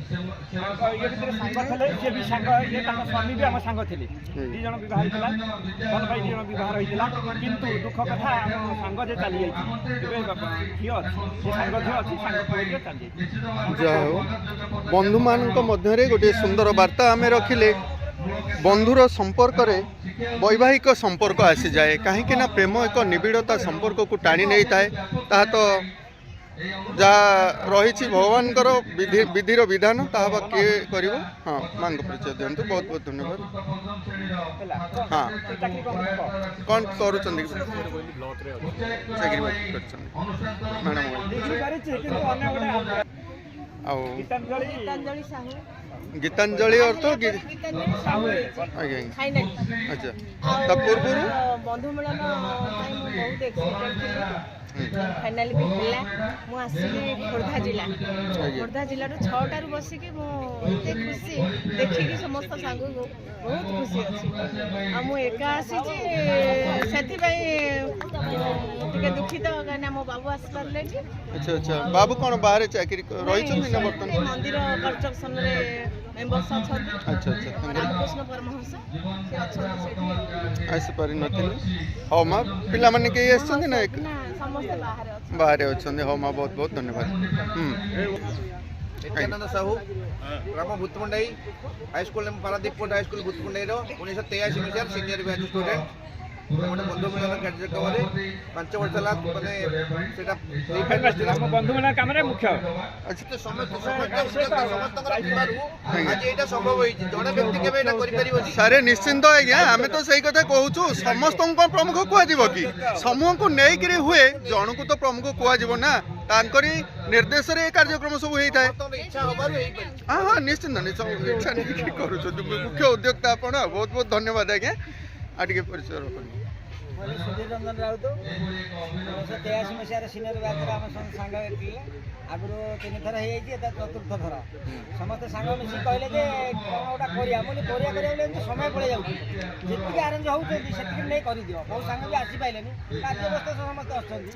ଇଏ ଭିତରେ ସାଙ୍ଗ ଥିଲେ, ସିଏ ବି ସାଙ୍ଗ, ଇଏ ତାଙ୍କ ସ୍ୱାମୀ ବି ଆମ ସାଙ୍ଗ ଥିଲେ। 2 ଜଣ ବିବାହ ହେଇଥିଲା, ଭଲ ପାଇ 2 ଜଣ ବିବାହ ହେଇଥିଲା। କିନ୍ତୁ ଦୁଃଖ କଥା ଆମ ସାଙ୍ଗ ଯେ ଚାଲିଯାଇଛି। ଏବେ ଝିଅ ଅଛି, ସେ ସାଙ୍ଗ ଝିଅ ଅଛି, ସାଙ୍ଗ ପୁଅ ଝିଅ ଚାଲିଯାଇଛି। ଯାହା ହଉ ବନ୍ଧୁମାନଙ୍କ ମଧ୍ୟରେ ଗୋଟିଏ ସୁନ୍ଦର ବାର୍ତ୍ତା ଆମେ ରଖିଲେ। ବନ୍ଧୁର ସମ୍ପର୍କରେ ବୈବାହିକ ସମ୍ପର୍କ ଆସିଯାଏ, କାହିଁକି ନା ପ୍ରେମ ଏକ ନିବିଡ଼ତା ସମ୍ପର୍କକୁ ଟାଣି ନେଇଥାଏ। ତାହା ତ ଯାହା ରହିଛି ଭଗବାନଙ୍କର ବିଧିର ବିଧାନ, ତାହା ବା କିଏ କରିବ। ହଁ, ମାଙ୍କ ପରିଚୟ ଦିଅନ୍ତୁ। ବହୁତ ବହୁତ ଧନ୍ୟବାଦ। ହଁ, କ'ଣ କରୁଛନ୍ତି? ଚାକିରି ବାକିରି କରିଛନ୍ତି ମ୍ୟାଡ଼ାମ୍? ଆଉ ଗୀତାଞ୍ଜଳି ସାହୁ ଗୀତାଞ୍ଜଳି ଅର୍ଥ ଆଜ୍ଞା ଆଚ୍ଛା, ତା ପୂର୍ବରୁ ବନ୍ଧୁ ମିଳନ ପାଇଁ ମୁଁ ବହୁତ ଏକ୍ସାଇଟେଡ୍ ଥିଲି। ଫାଇନାଲି ବି ହେଲା। ମୁଁ ଆସିଲି ଖୋର୍ଦ୍ଧା ଜିଲ୍ଲା। ଖୋର୍ଦ୍ଧା ଜିଲ୍ଲାରୁ 6ଟାରୁ ବସିକି ମୁଁ ଏତେ ଖୁସି ଦେଖିକି ସମସ୍ତ ସାଙ୍ଗକୁ ବହୁତ ଖୁସି ଅଛି। ଆଉ ମୁଁ ଏକା ଆସିଛି, ସେଥିପାଇଁ ଟିକେ ଦୁଃଖିତ, କାହିଁକିନା ମୋ ବାବୁ ଆସିପାରିଲେନି। ଆଚ୍ଛା ଆଚ୍ଛା, ବାବୁ କ'ଣ ବାହାରେ ଚାକିରି ରହିଛନ୍ତି ନା ବର୍ତ୍ତମାନ? ମନ୍ଦିର କନଷ୍ଟ୍ରକ୍ସନରେ ମେମ୍ବର୍ସ ଅଛନ୍ତି। ଆଚ୍ଛା ଆଚ୍ଛା, ରାମକୃଷ୍ଣ ପରମହଂସ ସେ ଅଛନ୍ତି ସେଠି। ଆସିପାରିନଥିଲେ। ହଉ ମା, ପିଲାମାନେ କେହି ଆସିଛନ୍ତି ନା? ସମସ୍ତେ ବାହାରେ ଅଛନ୍ତି। ବାହାରେ ଅଛନ୍ତି। ହଉ ମା, ବହୁତ ବହୁତ ଧନ୍ୟବାଦ। ନିତ୍ୟାନନ୍ଦ ସାହୁ, ଗ୍ରାମ Bhutamundai high school, Paradip court high school ଭୂତମୁଣ୍ଡାଇର 1983 ମସିହାର ସିନିୟର ବ୍ୟାଚ୍ ଷ୍ଟୁଡେଣ୍ଟ। ଗୋଟେ ବନ୍ଧୁ ମିଳନ କାର୍ଯ୍ୟକ୍ରମରେ 5 ବର୍ଷ ହେଲା ମାନେ ସେଟା ଆମ ବନ୍ଧୁ ମିଳନ କାମରେ ମୁଖ୍ୟ। ସମସ୍ତଙ୍କର ଥିବାରୁ ଆଜି ଏଇଟା ସମ୍ଭବ ହେଇଛି। ଜଣେ ବ୍ୟକ୍ତି କେବେ ଏଇଟା କରିପାରିବନି। ସାରେ ନିଶ୍ଚିନ୍ତ ଆଜ୍ଞା, ଆମେ ତ ସେଇ କଥା କହୁଛୁ। ସମସ୍ତଙ୍କୁ ପ୍ରମୁଖ କୁହାଯିବ କି? ସମୂହକୁ ନେଇକିରି ହୁଏ, ଜଣକୁ ତ ପ୍ରମୁଖ କୁହାଯିବ ନା। ତାଙ୍କରି ନିର୍ଦ୍ଦେଶରେ ଏ କାର୍ଯ୍ୟକ୍ରମ ସବୁ ହେଇଥାଏ। ଇଚ୍ଛା ହବାରୁ ହେଇପାରିବ। ହଁ ହଁ, ନିଶ୍ଚିନ୍ତ ଇଚ୍ଛା ନେଇକି କରୁଛନ୍ତି। ମୁଖ୍ୟ ଉଦ୍ୟୋକ୍ତା ଆପଣ। ବହୁତ ବହୁତ ଧନ୍ୟବାଦ ଆଜ୍ଞା। ଆଉ ଟିକେ ପରିଚୟ ରଖନ୍ତୁ। ସୁଧୀର ରଞ୍ଜନ ରାଉତ, 1983 ମସିହାର ସିନିୟର ବ୍ୟାଚ୍ରେ ଆମେ ସାଙ୍ଗ ଥିଲେ। ଆଗରୁ 3 ଥର ହେଇଯାଇଛି, ଏଟା 4ର୍ଥ ଥର। ସମସ୍ତେ ସାଙ୍ଗ ମିଶିକି କହିଲେ ଯେ କ'ଣ ଗୋଟେ କରିବା। ମୁଁ କରିବା ବୋଲି ଏମିତି ସମୟ ପଳେଇ ଯାଉଛି। ଯେତିକି ଆରେଞ୍ଜ ହେଉଛନ୍ତି ସେତିକି ନେଇ କରିଦିଅ। ବହୁତ ସାଙ୍ଗ ବି ଆସିପାରିଲେନି, କାର୍ଯ୍ୟ ବ୍ୟସ୍ତ ସମସ୍ତେ ଅଛନ୍ତି।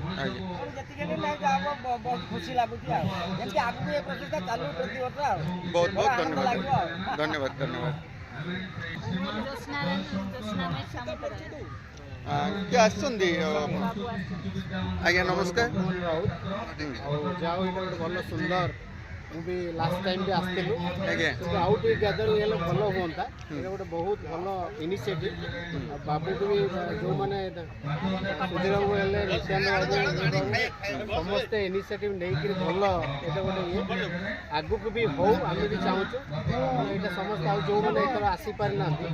ଯେତିକି ହେଲେ ନାଇଁ ଯାହା ବହୁତ ଖୁସି ଲାଗୁଛି। ଆଉ ଯେମିତି ଆଗକୁ ଏ ପ୍ରଚେଷ୍ଟା ଚାଲୁ ପ୍ରତିବର୍ଷ ଆଉ ବହୁତ ବହୁତ ଆନନ୍ଦ ଧନ୍ୟବାଦ। ଲାଗିବ ଆଉ। ଧନ୍ୟବାଦ ଧନ୍ୟବାଦ। କିଏ ଆସିଛନ୍ତି? ଆଜ୍ଞା ନମସ୍କାର। ଯାହା ହଉ, ଏଇଟା ଗୋଟେ ଭଲ ସୁନ୍ଦର। ମୁଁ ବି ଲାଷ୍ଟ ଟାଇମ୍ ବି ଆସିଥିଲୁ। ଆଜ୍ଞା, କିନ୍ତୁ ଆଉ ଟିକେ ଗ୍ୟାଦରିଂ ହେଲେ ଭଲ ହୁଅନ୍ତା। ଏଇଟା ଗୋଟେ ବହୁତ ଭଲ ଇନିସିଏଟିଭ୍। ଆଉ ବାବୁକୁ ବି ଯେଉଁମାନେ ସୁଧୀରବାବୁ ହେଲେ, ନିତ୍ୟାନନ୍ଦ ବାବୁ, ସମସ୍ତେ ଇନିସିଏଟିଭ୍ ନେଇକିରି ଭଲ ଏଇଟା ଗୋଟେ ଇଏ ଆଗକୁ ବି ହଉ, ଆମେ ବି ଚାହୁଁଛୁ। ଏଇଟା ସମସ୍ତେ ଆଉ ଯେଉଁମାନେ ଏଥର ଆସିପାରିନାହାନ୍ତି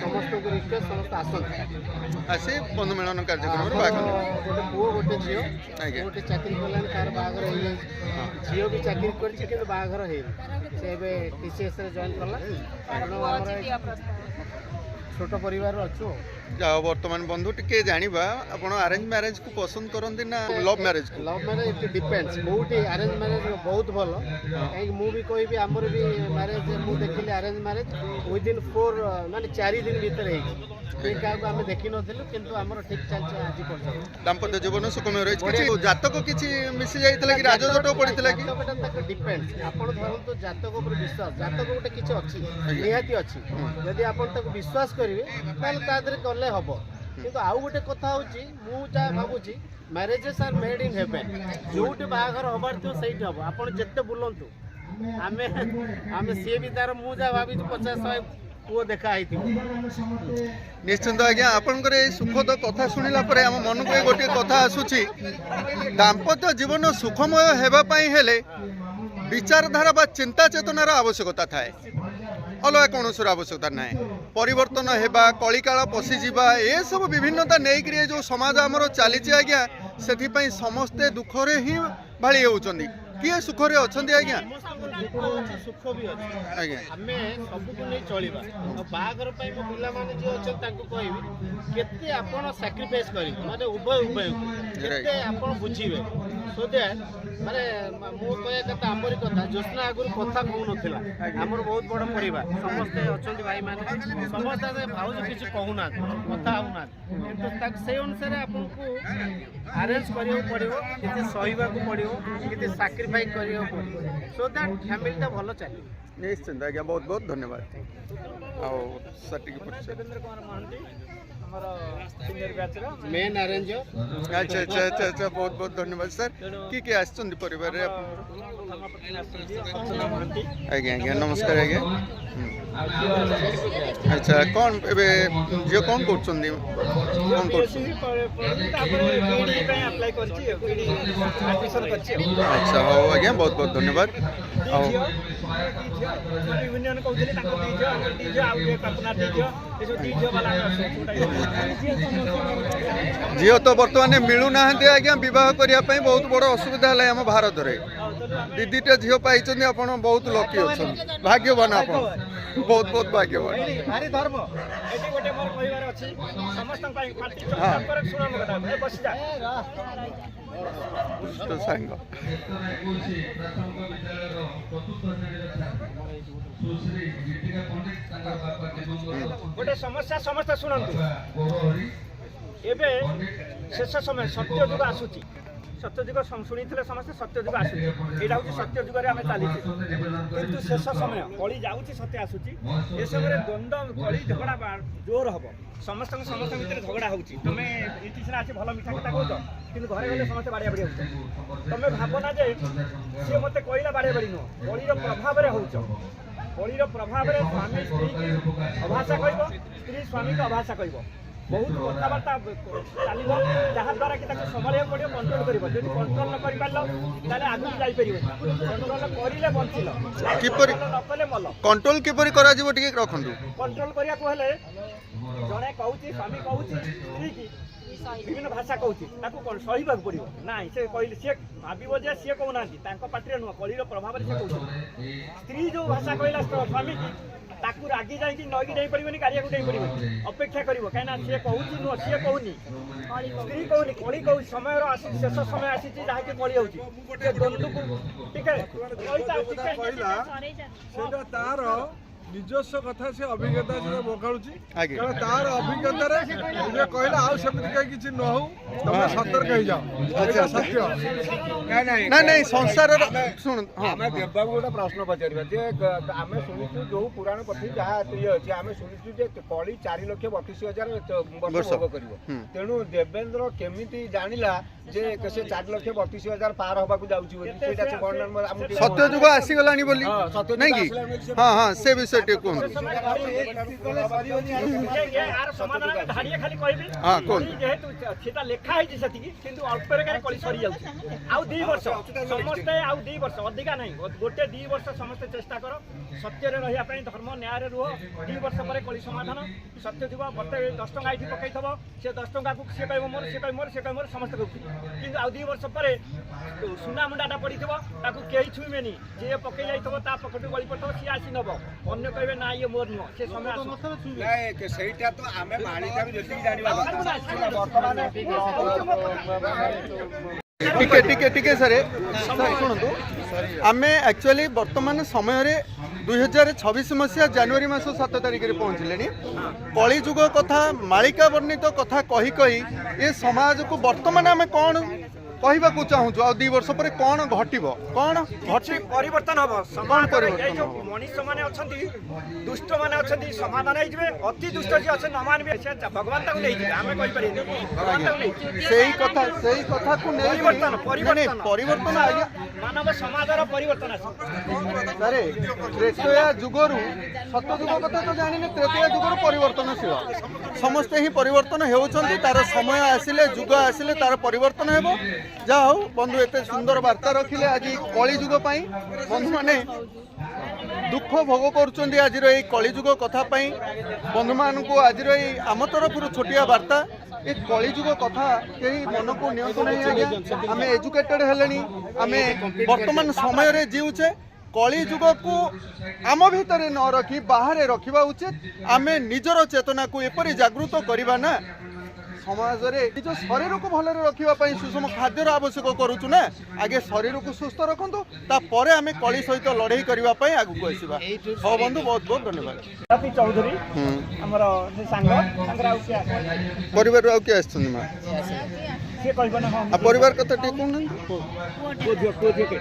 ସମସ୍ତଙ୍କୁ ରିକ୍ୱେଷ୍ଟ, ସମସ୍ତେ ଆସନ୍ତୁ, ଆସି ବନ୍ଧୁ ମିଳନ କାର୍ଯ୍ୟକ୍ରମରେ ଭାଗ ନେବେ। ଗୋଟେ ପୁଅ ଗୋଟେ ଝିଅ, ଆଜ୍ଞା, ଗୋଟେ ଚାକିରି କଲାଣି, ତାର ବାହାଘର ହେଇଯାଇଛି। ଝିଅ ବି ଚାକିରି କରିଛି କିନ୍ତୁ ବାହାଘର ହେଇନି। ସେ ଏବେ TCSରେ ଜଏନ୍ କଲା। କାରଣ ଆମର ଛୋଟ ପରିବାର ଅଛୁ। ଯାହା ବର୍ତ୍ତମାନ ବନ୍ଧୁ ଟିକେ ଜାଣିବା, ଆପଣ ଆରେଞ୍ଜ ମ୍ୟାରେଜକୁ ପସନ୍ଦ କରନ୍ତି ନା ଲଭ୍ ମ୍ୟାରେଜକୁ? ଲଭ୍ ମ୍ୟାରେଜ ଇଟ୍ ଡିପେଣ୍ଡସ୍। କେଉଁଠି ଆରେଞ୍ଜ ମ୍ୟାରେଜ ବହୁତ ଭଲ, କାହିଁକି ମୁଁ ବି କହିବି, ଆମର ବି ମ୍ୟାରେଜ ମୁଁ ଦେଖିଲି ଆରେଞ୍ଜ ମ୍ୟାରେଜ ୱିଦିନ୍ 4 ଦିନ ଭିତରେ ହେଇଛି। କେହି କାହାକୁ ଆମେ ଦେଖିନଥିଲୁ, କିନ୍ତୁ ଆମର ଠିକ୍ ଚାଲିଛି ଆଜି ପର୍ଯ୍ୟନ୍ତ। ଦାମ୍ପତ୍ୟ ଜୀବନ ସୁଖମୟ ରହିଛି। କିଛି ଜାତକ କିଛି ମିଶି ଯାଇଥିଲା କି, ରାଜଜୋଟ ପଡ଼ିଥିଲା କି? ଜାତକଟା ତାକୁ ଡିପେଣ୍ଡସ୍। ଆପଣ ଧରନ୍ତୁ ଜାତକ ଉପରେ ବିଶ୍ୱାସ, ଜାତକ ଗୋଟେ କିଛି ଅଛି, ନିହାତି ଅଛି। ଯଦି ଆପଣ ତାକୁ ବିଶ୍ୱାସ କରିବେ ତାହେଲେ ତା ଦେହରେ କଲେ ହେବ। କିନ୍ତୁ ଆଉ ଗୋଟେ କଥା ହେଉଛି, ମୁଁ ଯାହା ଭାବୁଛି, ମ୍ୟାରେଜେସ୍ ଆର୍ ମେଡ୍ ଇନ୍ ହେଭେନ୍। ଯେଉଁଠି ବାହାଘର ହେବାର ଥିବ ସେଇଠି ହେବ। ଆପଣ ଯେତେ ବୁଲନ୍ତୁ, ଆମେ ସିଏ ବି ତାର, ମୁଁ ଯାହା ଭାବିଛି 50-100 ପୁଅ ଦେଖା ହେଇଥିବ। ନିଶ୍ଚିନ୍ତ ଆଜ୍ଞା, ଆପଣଙ୍କର ଏଇ ସୁଖଦ କଥା ଶୁଣିଲା ପରେ ଆମ ମନକୁ ଏ ଗୋଟିଏ କଥା ଆସୁଛି, ଦାମ୍ପତ୍ୟ ଜୀବନ ସୁଖମୟ ହେବା ପାଇଁ ହେଲେ ବିଚାରଧାରା ବା ଚିନ୍ତା ଚେତନାର ଆବଶ୍ୟକତା ଥାଏ, ଅଲଗା କୌଣସିର ଆବଶ୍ୟକତା ନାହିଁ। ପରିବର୍ତ୍ତନ ହେବା, କଳିକାଳ ପଶିଯିବା, ଏସବୁ ବିଭିନ୍ନତା ନେଇକରି ଏ ଯେଉଁ ସମାଜ ଆମର ଚାଲିଛି ଆଜ୍ଞା, ସେଥିପାଇଁ ସମସ୍ତେ ଦୁଃଖରେ ହିଁ ଭାଳି ହେଉଛନ୍ତି। କିଏ ସୁଖରେ ଅଛନ୍ତି ଆଜ୍ଞା? ସୁଖ ବି ଅଛି ଆଜ୍ଞା, ଆମେ ସବୁକୁ ନେଇ ଚଳିବା। ଆଉ ବାହାଘର ପାଇଁ ମୋ ପିଲାମାନେ ଯିଏ ଅଛନ୍ତି ତାଙ୍କୁ କହିବି, କେତେ ଆପଣ ସାକ୍ରିଫାଇସ୍ କରିବେ, ମାନେ ଉଭୟଙ୍କୁ କେତେ ଆପଣ ବୁଝିବେ। ସୋ ଦ୍ୟାଟ୍ ମାନେ ମୁଁ କହିବା କଥା ଆମରି କଥା ଜ୍ୟୋତ୍ସ୍ନା ଆଗରୁ କଥା କହୁନଥିଲା ଆମର ବହୁତ ବଡ଼ ପରିବାର ସମସ୍ତେ ଅଛନ୍ତି ଭାଇମାନେ ସମସ୍ତେ ଭାଉଜ କିଛି କହୁନାହାନ୍ତି କଥା ହେଉନାହାନ୍ତି କିନ୍ତୁ ତାକୁ ସେଇ ଅନୁସାରେ ଆପଣଙ୍କୁ ଆରେଞ୍ଜ କରିବାକୁ ପଡ଼ିବ କିଛି ସହିବାକୁ ପଡ଼ିବ କିଛି ସାକ୍ରିଫାଇସ୍ କରିବାକୁ ପଡ଼ିବ ସୋ ଦ୍ୟାଟ୍ ଫ୍ୟାମିଲିଟା ଭଲ ଚାଲିବ। ନିଶ୍ଚିନ୍ତ ଆଜ୍ଞା, ବହୁତ ବହୁତ ଧନ୍ୟବାଦ। ଆଉ ସଠିକ୍ ଦେବେନ୍ଦ୍ର କୁମାର ମହାନ୍ତି ଆମର ସିନିୟର ବ୍ୟାଚ୍ର ମେନ୍ ଆରେଞ୍ଜର। ଆଚ୍ଛା ଆଚ୍ଛା ଆଚ୍ଛା ଆଚ୍ଛା, ବହୁତ ବହୁତ ଧନ୍ୟବାଦ ସାର୍। କିଏ ଆସିଛନ୍ତି ପରିବାରରେ? ଆଜ୍ଞା ଆଜ୍ଞା, ନମସ୍କାର ଆଜ୍ଞା। ଆଚ୍ଛା, କ'ଣ ଏବେ ଝିଅ କ'ଣ କରୁଛନ୍ତି? କ'ଣ କରୁଛନ୍ତି? ଆଚ୍ଛା, ହଉ ଆଜ୍ଞା, ବହୁତ ବହୁତ ଧନ୍ୟବାଦ। ଆଉ ଝିଅ ତ ବର୍ତ୍ତମାନ ମିଳୁନାହାନ୍ତି ଆଜ୍ଞା, ବିବାହ କରିବା ପାଇଁ ବହୁତ ବଡ଼ ଅସୁବିଧା ହେଲା ଆମ ଭାରତରେ। ଦିଦିଟା ଝିଅ ପାଇଛନ୍ତି, ଆପଣ ବହୁତ ଲକି ଅଛନ୍ତି, ଭାଗ୍ୟବାନ ଆପଣ, ବହୁତ ବହୁତ ଭାଗ୍ୟବାନ। ଭାରି ଧର୍ମ ଏଠି ଗୋଟେ ମୋର କହିବାର ଅଛି ସମସ୍ତଙ୍କ ପାଇଁ ପାର୍ଟି ତାଙ୍କର ଶୁଣ ମୋ କଥା ବସିଯା ସାଙ୍ଗ ଗୋଟେ ସମସ୍ୟା ସମସ୍ତେ ଶୁଣନ୍ତୁ। ଏବେ ଶେଷ ସମୟ ସତ୍ୟ ଯୁଗ ଆସୁଛି, ସତ୍ୟ ଯୁଗ ଶୁଣିଥିଲେ ସମସ୍ତେ ସତ୍ୟ ଯୁଗ ଆସୁଛି, ଏଇଟା ହେଉଛି ସତ୍ୟ ଯୁଗରେ ଆମେ ଚାଲିଛୁ। କିନ୍ତୁ ଶେଷ ସମୟ କଳି ଯାଉଛି, ସତ୍ୟ ଆସୁଛି। ଏ ସମୟରେ ଦ୍ୱନ୍ଦ୍ୱ କଳି ଝଗଡ଼ା ଜୋର ହବ, ସମସ୍ତଙ୍କ ଭିତରେ ଝଗଡ଼ା ହେଉଛି। ତମେ ଏଠି ସିନା ଅଛି ଭଲ ମିଠା କଥା କହୁଛ, କିନ୍ତୁ ଘରେ ଗଲେ ସମସ୍ତେ ବାଡ଼ିଆ ବାଡ଼ି ହେଉଛ। ତମେ ଭାବନା ଯେ ସିଏ ମୋତେ କହିଲା ବାଡ଼ିଆ ବାଡ଼ି ନୁହଁ, କଳିର ପ୍ରଭାବରେ ହେଉଛ। କଳିର ପ୍ରଭାବରେ ସ୍ୱାମୀ ସ୍ତ୍ରୀକି ଅଭାଷା କହିବ, ସ୍ତ୍ରୀ ସ୍ୱାମୀକି ଅଭାଷା କହିବ। ବହୁତ କଥାବାର୍ତ୍ତା ଚାଲିବ, ଯାହାଦ୍ୱାରା କି ତାକୁ ସମ୍ଭାଳିବାକୁ ପଡ଼ିବ, କଣ୍ଟ୍ରୋଲ କରିବ। ଯଦି କଣ୍ଟ୍ରୋଲ ନ କରିପାରିଲ ତାହେଲେ ଆଗକୁ ଯାଇପାରିବ। କଣ୍ଟ୍ରୋଲ କରିଲେ ବଞ୍ଚିଲ, କିପରି ନ କଲେ ମଲ। କଣ୍ଟ୍ରୋଲ କିପରି କରାଯିବ ଟିକେ ରଖନ୍ତୁ। କଣ୍ଟ୍ରୋଲ କରିବାକୁ ହେଲେ ଜଣେ କହୁଛି, ସ୍ୱାମୀ କହୁଛି ସ୍ତ୍ରୀ କି ବିଭିନ୍ନ ଭାଷା କହୁଛି, ତାକୁ ସହିବାକୁ ପଡ଼ିବ। ନାଇଁ ସେ କହିଲେ ସିଏ ଭାବିବ ଯେ ସିଏ କହୁନାହାନ୍ତି, ତାଙ୍କ ପାଟିରେ ନୁହଁ, କଳିର ପ୍ରଭାବରେ ସେ କହୁଛନ୍ତି। ସ୍ତ୍ରୀ ଯୋଉ ଭାଷା କହିଲା ସ୍ୱାମୀ କି, ତାକୁ ରାଗି ଯାଇକି ନଈକି ଡେଇଁ ପଡ଼ିବନି, ଗାଡ଼ିଆକୁ ଡେଇଁ ପଡ଼ିବନି, ଅପେକ୍ଷା କରିବ। କାହିଁକିନା ସିଏ କହୁଛି ନୁହଁ, ସିଏ କହୁନି, ସ୍ତ୍ରୀ କହୁନି, କଳି କହୁଛି। ସମୟର ଆସିଛି, ଶେଷ ସମୟ ଆସିଛି, ଯାହାକି କଳି ହେଉଛି। ଟିକେ ସେଇଟା ତାର ନିଜସ୍ୱ କଥା, ସେ ଅଭିଜ୍ଞତା ସେଟା ବଖାଳୁଛି। କାରଣ ତାର ଅଭିଜ୍ଞତାରେ ଏବେ କହିଲା ଆଉ ସେମିତି କାହିଁ କିଛି ନ ହଉ, ତମେ ସତର୍କ ହେଇଯାଅ। ସତ୍ୟ ନାଇଁ ନାଇଁ, ସଂସାରର ଶୁଣନ୍ତୁ, ଆମେ ଦେବାକୁ ଗୋଟେ ପ୍ରଶ୍ନ ପଚାରିବା ଯେ ଆମେ ଶୁଣିଛୁ ଯୋଉ ପୁରାଣ ପଠି ଯାହା ଇଏ ଅଛି, ଆମେ ଶୁଣିଛୁ ଯେ କଳି 4,32,000 ବର୍ଷ ଭୋଗ କରିବ। ତେଣୁ ଦେବେନ୍ଦ୍ର କେମିତି ଜାଣିଲା ଯେ ସେ 4,32,000 ପାର ହବାକୁ ଯାଉଛି ବୋଲି? ସେଇଟା ସେ ସତ୍ୟ ଯୁଗ ଆସିଗଲାଣି ବୋଲି ନାଇଁ କି? ହଁ ହଁ, ସେ ବିଷୟ ଟିକେ କୁହନ୍ତୁ। ଯେହେତୁ ସେଟା ଲେଖା ହେଇଛି ସେତିକି, କିନ୍ତୁ ଅଳ୍ପରେ କଳି ସରିଯାଉଛି। ଆଉ 2 ବର୍ଷ ସମସ୍ତେ, ଆଉ 2 ବର୍ଷ ଅଧିକା ନାହିଁ, 1-2 ବର୍ଷ ସମସ୍ତେ ଚେଷ୍ଟା କର ସତ୍ୟରେ ରହିବା ପାଇଁ, ଧର୍ମ ନ୍ୟାୟରେ ରୁହ। 2 ବର୍ଷ ପରେ କଳି ସମାଧାନ। ସତ୍ୟ ଯୁଗ ମୋତେ 10 ଟଙ୍କା ଏଇଠି ପକେଇଥିବ, ସେ 10 ଟଙ୍କାକୁ ସିଏ କହିବ ମୋର, ସିଏ କହିବ ମୋର, ସିଏ କହିବ ମୋର, ସମସ୍ତେ କହୁଥିବେ। କିନ୍ତୁ ଆଉ 2 ବର୍ଷ ପରେ ସୁନା ମୁଣ୍ଡାଟା ପଡ଼ିଥିବ, ତାକୁ କେହି ଛୁଇଁବେନି। ଯିଏ ପକେଇ ଯାଇଥିବ ତା ପକେଟରୁ ଗଳି ପଡ଼ିଥିବ, ସିଏ ଆସି ନେବ। ଅନ୍ୟ କହିବେ ନା ଇଏ ମୋର ନୁହଁ, ସେ ସମୟ ସେଇଟା ତ ଆମେ ମାଳିକାରୁ ଯେତିକି ଜାଣିବା ଟିକେ ଟିକେ ଟିକେ ସାର୍ ଶୁଣନ୍ତୁ, ଆମେ ଆକ୍ଚୁଆଲି ବର୍ତ୍ତମାନ ସମୟରେ 2026 ମସିହା ଜାନୁଆରୀ ମାସ 7 ତାରିଖରେ ପହଞ୍ଚିଲେଣି। କଳିଯୁଗ କଥା, ମାଳିକା ବର୍ଣ୍ଣିତ କଥା କହି କହି ଏ ସମାଜକୁ ବର୍ତ୍ତମାନ ଆମେ କ'ଣ କହିବାକୁ ଚାହୁଁଛୁ? ଆଉ 2 ବର୍ଷ ପରେ କ'ଣ ଘଟିବ? କ'ଣ ପରିବର୍ତ୍ତନ ହବ ସମାଜରେ? ଏଇ ଯୋଉ ମଣିଷ ମାନେ ଅଛନ୍ତି, ଦୁଷ୍ଟ ମାନେ ଅଛନ୍ତି, ସମାଧାନ ହେଇଯିବେ। ଅତି ଦୁଷ୍ଟ ଯିଏ ଅଛନ୍ତି ନ ମାନିବେ, ସେ ଭଗବାନ ତାକୁ ନେଇଯିବେ। ଆମେ କହିପାରିବୁନି, ଭଗବାନ ତାକୁ ନେଇଯିବେ। ସେଇ କଥାକୁ ନେଇ ପରିବର୍ତ୍ତନ ଆଜ୍ଞା, ମାନବ ସମାଜର ପରିବର୍ତ୍ତନ ଆସିବ। ସାରେ ତ୍ରେତୟା ଯୁଗରୁ, ସତ ଯୁଗ କଥା ତ ଜାଣିନେ, ତ୍ରେତୟା ଯୁଗରୁ ପରିବର୍ତ୍ତନଶୀଳ ସମସ୍ତେ ହିଁ ପରିବର୍ତ୍ତନ ହେଉଛନ୍ତି। ତାର ସମୟ ଆସିଲେ, ଯୁଗ ଆସିଲେ ତାର ପରିବର୍ତ୍ତନ ହେବ। ଯାହା ହଉ ବନ୍ଧୁ, ଏତେ ସୁନ୍ଦର ବାର୍ତ୍ତା ରଖିଲେ ଆଜି କଳିଯୁଗ ପାଇଁ। ବନ୍ଧୁମାନେ ଦୁଃଖ ଭୋଗ କରୁଛନ୍ତି ଆଜିର ଏଇ କଳିଯୁଗ କଥା ପାଇଁ। ବନ୍ଧୁମାନଙ୍କୁ ଆଜିର ଏଇ ଆମ ତରଫରୁ ଛୋଟିଆ ବାର୍ତ୍ତା, ଏ କଳିଯୁଗ କଥା କେହି ମନକୁ ନିଅନ୍ତୁ ନାହିଁ ଆଜ୍ଞା। ଆମେ ଏଜୁକେଟେଡ୍ ହେଲେଣି, ଆମେ ବର୍ତ୍ତମାନ ସମୟରେ ଜିଉଛେ। କଳିଯୁଗକୁ ଆମ ଭିତରେ ନ ରଖି ବାହାରେ ରଖିବା ଉଚିତ। ଆମେ ନିଜର ଚେତନାକୁ ଏପରି ଜାଗୃତ କରିବା ନା, ସମାଜରେ ନିଜ ଶରୀରକୁ ଭଲରେ ରଖିବା ପାଇଁ ସୁଷମ ଖାଦ୍ୟର ଆବଶ୍ୟକ କରୁଛୁ ନା ଆଗେ ଶରୀରକୁ ସୁସ୍ଥ ରଖନ୍ତୁ ତାପରେ ଆମେ କଳି ସହିତ ଲଢ଼େଇ କରିବା ପାଇଁ ଆଗକୁ ଆସିବା ହଉ ବନ୍ଧୁ ବହୁତ ବହୁତ ଧନ୍ୟବାଦ ଚୌଧୁରୀ ଆମର ସେ ସାଙ୍ଗ ତାଙ୍କର ଆଉ କିଏ ପରିବାରରୁ ଆଉ କିଏ ଆସିଛନ୍ତି ମା ସିଏ କହିବ ନା ହଁ ଆଉ ପରିବାର କଥା ଟିକେ କହୁନାହାନ୍ତି ପୁଅ ଝିଅ କିଏ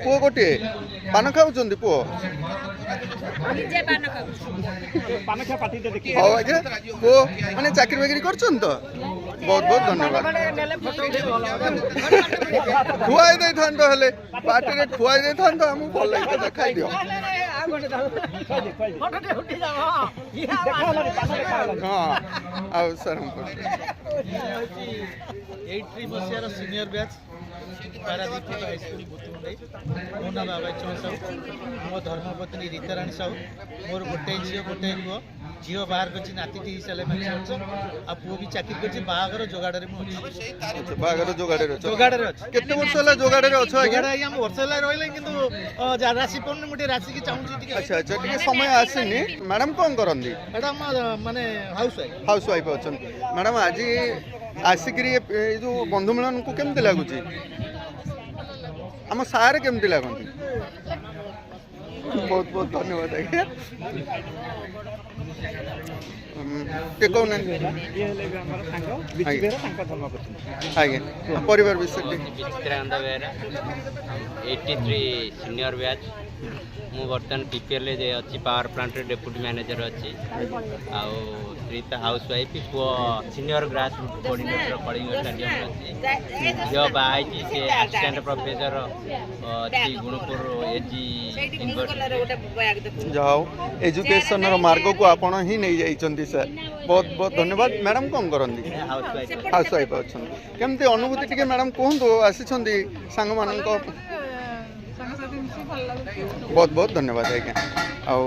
ପୁଅ ଗୋଟିଏ ପାନ ଖାଉଛନ୍ତି ପୁଅ ପାନଖିଆ ପାଟିଟେ ଦେଖି ହଉ ଆଜ୍ଞା ପୁଅ ମାନେ ଚାକିରି ବାକିରି କରୁଛନ୍ତି ତ ବହୁତ ବହୁତ ଧନ୍ୟବାଦ ଖୁଆଇ ଦେଇଥାନ୍ତ ହେଲେ ପାଟିରେ ଖୁଆଇ ଦେଇଥାନ୍ତ ଆମକୁ ଭଲ ଲାଗିଥାନ୍ତା ଖାଇଦିଅ ହଁ 83 ମସିହାର ସିନିୟର ବ୍ୟାଚ୍ ପାରାଦୀପ ହାଇସ୍କୁଲ ବୁତୁମୁଣ୍ଡାଇ ମୋ ନାଁ ବାବା ଚୌହାନ ସାହୁ ମୋ ଧର୍ମପତ୍ନୀ ରୀତାରାଣୀ ସାହୁ ମୋର ଗୋଟାଏ ଝିଅ ଗୋଟାଏ ପୁଅ ଝିଅ ବାହାର କରିଛି ନାତିଟି ହିସାବରେ ମାଛ ଅଛି ଆଉ ପୁଅ ବି ଚାକିରି କରିଛି ବାହାଘର ଯୋଗାଡ଼ରେ ମୁଁ ଅଛି ବାହାଘର ଯୋଗାଡ଼ରେ ଅଛି କେତେ ବର୍ଷ ହେଲା ଯୋଗାଡ଼ରେ ଅଛ ଆଜ୍ଞା ଆମ ବର୍ଷ ହେଲା ରହିଲେ କିନ୍ତୁ ରାଶି ପଡ଼ୁନି ମୁଁ ଟିକେ ରାଶିକି ଚାହୁଁଛି ଟିକେ ଆଚ୍ଛା ଆଚ୍ଛା ଟିକେ ସମୟ ଆସିନି ମ୍ୟାଡ଼ାମ୍ କ'ଣ କରନ୍ତି ମ୍ୟାଡ଼ାମ୍ ମାନେ ହାଉସ୍ ୱାଇଫ୍ ଅଛନ୍ତି ମ୍ୟାଡ଼ାମ୍ ଆଜି ଆସିକିରି ଏଇ ଯେଉଁ ବନ୍ଧୁ ମିଳନକୁ କେମିତି ଲାଗୁଛି ଆମ ସାର୍ କେମିତି ଲାଗନ୍ତି ବହୁତ ବହୁତ ଧନ୍ୟବାଦ ଆଜ୍ଞା ଟିକେ କହୁନାହାନ୍ତି ଆଜ୍ଞା ପରିବାର ବିଷୟରେ ବିଚିତ୍ରାନନ୍ଦ ବେହେରା 83 ସିନିୟର ବ୍ୟାଚ୍ ମୁଁ ବର୍ତ୍ତମାନ PPL ଅଛି ପାୱାର ପ୍ଲାଣ୍ଟରେ ଡେପୁଟି ମ୍ୟାନେଜର ଅଛି ଆଉ ରୀତା ହାଉସ୍ ୱାଇଫ୍ ପୁଅ ସିନିୟର ଗ୍ରାସ୍ କୋଅର୍ଡିନେଟର କଳିଙ୍ଗ ଷ୍ଟାଡିୟମରେ ଅଛି ଝିଅ ବାହା ହେଇଛି ସେ ଆସିଷ୍ଟାଣ୍ଟ ପ୍ରଫେସର ଅଛି ଗୁଣପୁର ଏଜି ୟୁନିଭର୍ସିଟି ଯାହା ହଉ ଏଜୁକେସନର ମାର୍ଗକୁ ଆପଣ ହିଁ ନେଇଯାଇଛନ୍ତି ସାର୍ ବହୁତ ବହୁତ ଧନ୍ୟବାଦ ମ୍ୟାଡ଼ାମ୍ କ'ଣ କରନ୍ତି ହାଉସ୍ ୱାଇଫ୍ ଅଛନ୍ତି କେମିତି ଅନୁଭୂତି ଟିକେ ମ୍ୟାଡ଼ାମ୍ କୁହନ୍ତୁ ଆସିଛନ୍ତି ସାଙ୍ଗମାନଙ୍କ ବହୁତ ବହୁତ ଧନ୍ୟବାଦ ଆଜ୍ଞା ଆଉ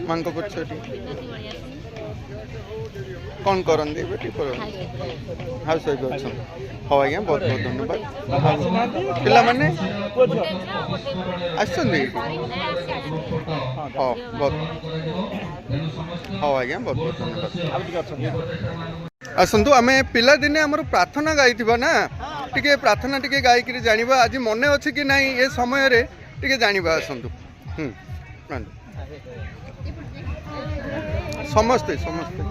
ମାଙ୍କ ପଛଟି କ'ଣ କରନ୍ତି ଏବେ ଟିକେ ହାଉସ୍ ୱାଇଫ୍ ଅଛନ୍ତି ହଉ ଆଜ୍ଞା ବହୁତ ବହୁତ ଧନ୍ୟବାଦ ପିଲାମାନେ ଆସିଛନ୍ତି ହଉ ବହୁତ ହଉ ଆଜ୍ଞା ବହୁତ ବହୁତ ଧନ୍ୟବାଦ ଆସନ୍ତୁ ଆମେ ପିଲାଦିନେ ଆମର ପ୍ରାର୍ଥନା ଗାଇଥିବା ନା ଟିକେ ପ୍ରାର୍ଥନା ଟିକେ ଗାଇକିରି ଜାଣିବା ଆଜି ମନେ ଅଛି କି ନାହିଁ ଏ ସମୟରେ ଟିକେ ଜାଣିବା ଆସନ୍ତୁ ସମସ୍ତେ ସମସ୍ତେ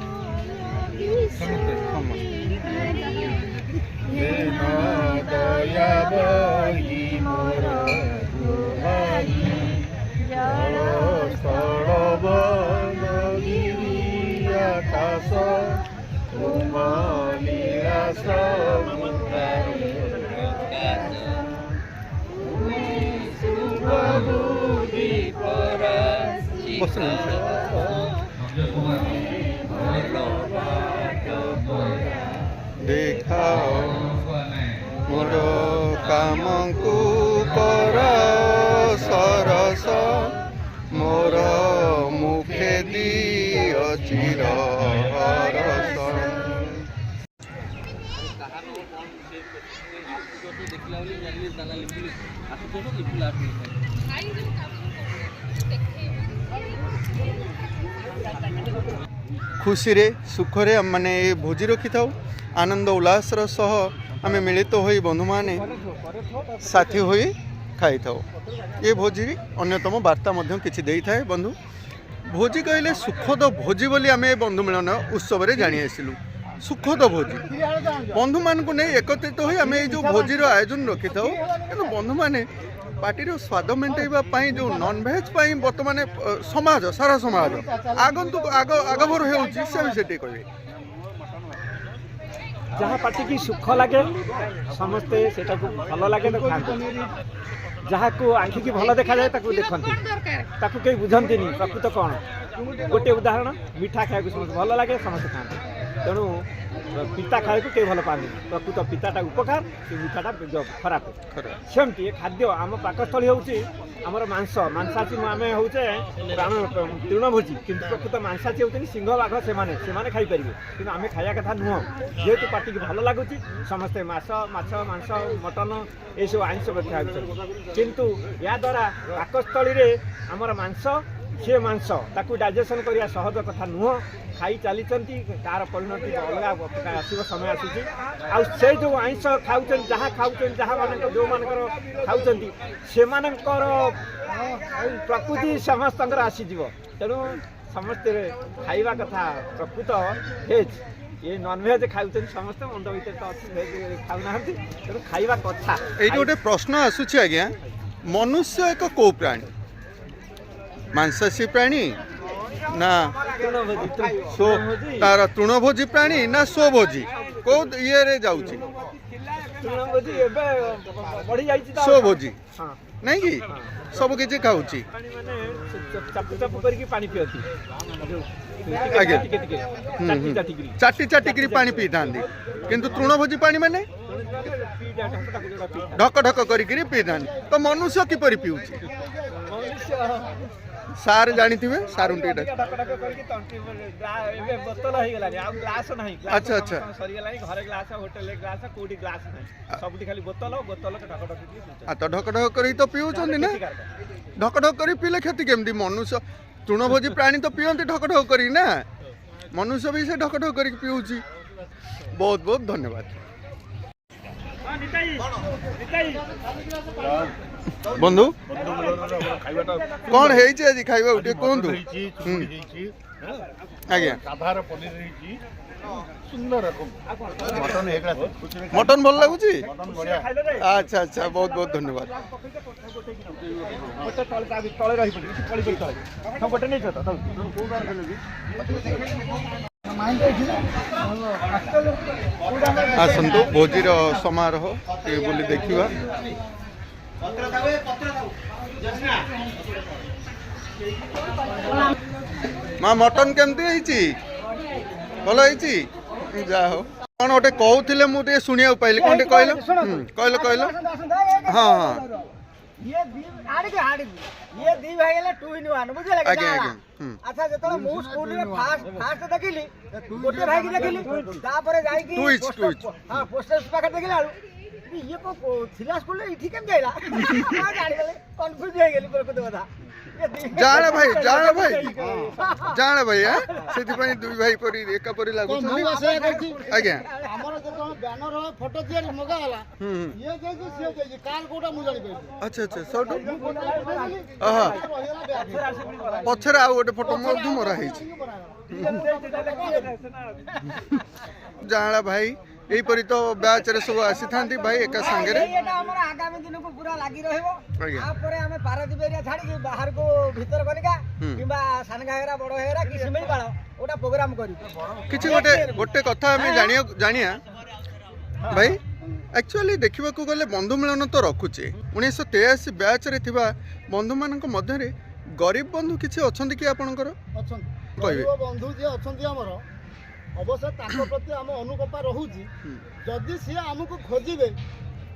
देखाओ मोर कामको कर सरस मोर मुखे दियो चिर हरस खुशी रे सुख रे माने भोजी रखी था आनंद उल्लासर सह आम मिलित हो बंधु माने साथी हो खाई था ये भोजी अन्यतम वार्ता किसी दे था बंधु भोजी कहले सुखद भोजी बोली आम बंधु मिलन उत्सव रे जानी आसिलु सुखद भोजी बंधु मान को नहीं एकत्रित हो आम जो भोजी आयोजन रखी था कि बंधु माने पार्टी स्वाद मेटाइवाई जो नॉन भेज बर्तमान समाज सारा समाज आगंतुक आगभर होती कहे जहाँ पार्टी की सुख लगे समस्ते से भल लगे तो खाते जहाँ को आखि की भल देखा जाए देखते कहीं बुझंती प्रकृत कौन गोटे उदाहरण मीठा खाया समस्त भल लगे समस्त खाते तेणु पिता खाए कई भल पाते प्रकृत पिताटा उपकार कि मीठाटा खराब सेमती खाद्य आम पाकस्थली हूँ आमर मांस मांसाची आम हूँ तृणभोजी कि प्रकृत मांसाची हूँ सिंह बाघ से खाईपर कि आम खाया कथा नुह जेहेतु पार्टी की भल लगुच समस्ते माछ मांस मटन ये सब आइंस खाऊ किंतु या द्वारा पाकस्थली आमर मांस से मांस ताकू डाइजेशन करिया सहज कथा नुह खाई चलीचंती तार परिणति अलग आसब समय आसूची आ से जो आइंस खाऊचन जहाँ खाऊचन जहाँ मान जो मानकर खाऊचंती से मानकर प्रकृति समस्त आसीज तेणु समस्ते खाइबा कथा प्रकृत भेज ये नॉनभेज खाऊचन समस्त मंद भीतर तो अच्छी भेज खाऊना तेणु खाइबा कथा ये गोटे प्रश्न आसूची आज्ञा मनुष्य एक को प्राणी मांसाशी प्राणी ना सो तार तृणभोजी प्राणी ना स्वभोजी को ये रे जाउची स्वभोजी नहीं कि सब किसी खाऊची चापू चापू करके पानी पियती आगे चाटी चाटी पानी पी था किंतु तृणभोजी पानी माने ढक ढक करी पी था तो मनुष्य किपरि पीउची सार जानी थे सार अच्छा अच्छा तो ढक ढक कर तो पीऊँ ना ढक ढक कर पीले क्षति केमती मनुष्य तृणभोजी प्राणी तो पीते ढक ढक कर ना मनुष्य भी से ढक ढक कर पीऊँ बहुत बहुत धन्यवाद बंधु कौन है आज खाइबा उठे कहतु आज्ञा साधार पनीर रही सुंदर मटन मटन भल लगुच अच्छा अच्छा बहुत बहुत धन्यवाद आसतु भोजीर समारोह बोली देखा माँ मटन केमती भल जा हो कौन गोटे कहते मुझे शुणा पाइली कौन कहल कहल कहल हाँ हाँ ये दी भाई है 2 in 1 बुझले आगे आगे अच्छा जतले मु स्कूल में फास्ट देखिली गोटे भाई की देखिली तापर जाई की हां पोस्टर पाखा देखिला ये को थिला स्कूल रे इठी केम जाइला आ गाड़ी वाले कंफ्यूज हो गेली पर को कथा जाने भाई से दुई भाई परी एका परी लागु आज्ञा हमर जो बैनर फोटो तैयारी मगा हला ये जे से काल कोटा मु जानि पे अच्छा अच्छा सटो आहा पछरा आ गोटे फोटो मधु मरा है जाना भाई एपरी तो बैच रे सब आसी थांती भाई एका संगे रे एटा हमर आगामी दिन को पूरा लागि रहबो आ परे हमें पारादीप एरिया छाड़ी के बाहर को भीतर कनिका किबा सानगाहेरा बडो हेरा कि सिमेल बाळ ओटा प्रोग्राम करी किछि गोटे कथा हमें जानिया भाई एक्चुअली देखा गले बंधु मिलन तो रखुचे 1983 बैच रे थिबा बंधु मानक मध्य रे गरीब बंधु किछि अछंती कि आपनकर अछंती कहबे बंधु जे अछंती हमर अवश्य ताको प्रति आम अनुकंपा रहुची जदि सी आमको खोजे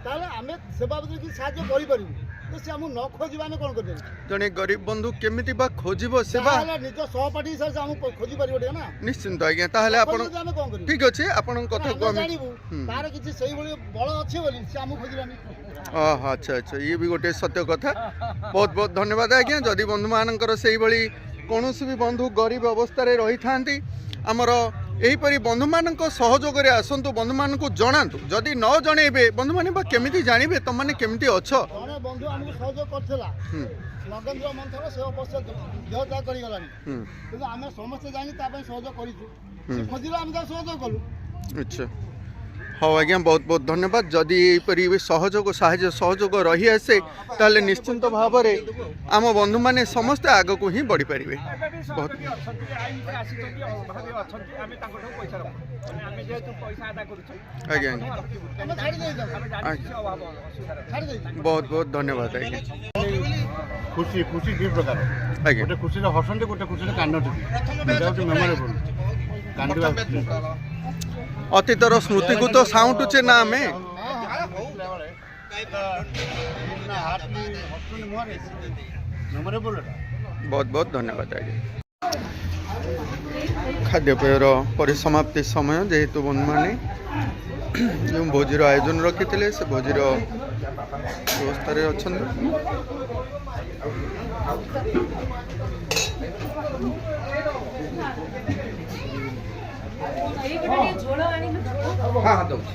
ताले आमे सेवा की साहाय्य करि परिबु तो सी आमु न खोजिबा ने कोन कर जने गरीब बंधु केमिति बा खोजिबो सेवा ताले निज सहपाठी हिसाब से आमु खोजी परिबो ना निश्चिंत आज्ञा ताले आपण ठीक अछि आपण कथा को हम तार किछि सही बळी बळ अछि बोली सी आमु खोजिबानी अच्छा अच्छा ये भी गोटे सत्य कथा बहुत बहुत धन्यवाद आज्ञा जदि बंधु मानकर सही बळी कोनोसी भी बंधु गरीब अवस्था रे रही थांती हमर एहीपरी बंधु मानक सहयोग आसतु बंधु मानक जनातु जदि न जनइबे बंधु माने बा केमिति जानिबे तुम माने केमिति अछ जने बंधु हमको सहयोग करथला नगेंद्र मंथन से अवश्य देह त्याग करि गलानी किंतु आमे समस्त जानि ता पय सहयोग करिछु खोजिला हम सहयोग कलु अच्छा हाँ आज्ञा बहुत बहुत धन्यवाद जदि यहीपरी सहयोग सहयोग रही आसे ताले निश्चिंत भाव में आम बंधु मैंने समस्ते आग को ही बढ़ी पारे बहुत आज्ञा बहुत बहुत धन्यवाद आज्ञा खुशी खुशी दी प्रकार आज्ञा गोटे खुशी हसंती गोटे खुशी कांदती मेमोरेबल कांदिबा अतीतर स्मृति को तो साउंटुचे ना आमे बहुत बहुत धन्यवाद आज्ञा खाद्यपेयर परिसमाप्ति समय जेहेतु बंधु मैंने जो भोजीर आयोजन रखी से भोजीर व्यवस्था अच्छा ହଁ ଦେଉଛି।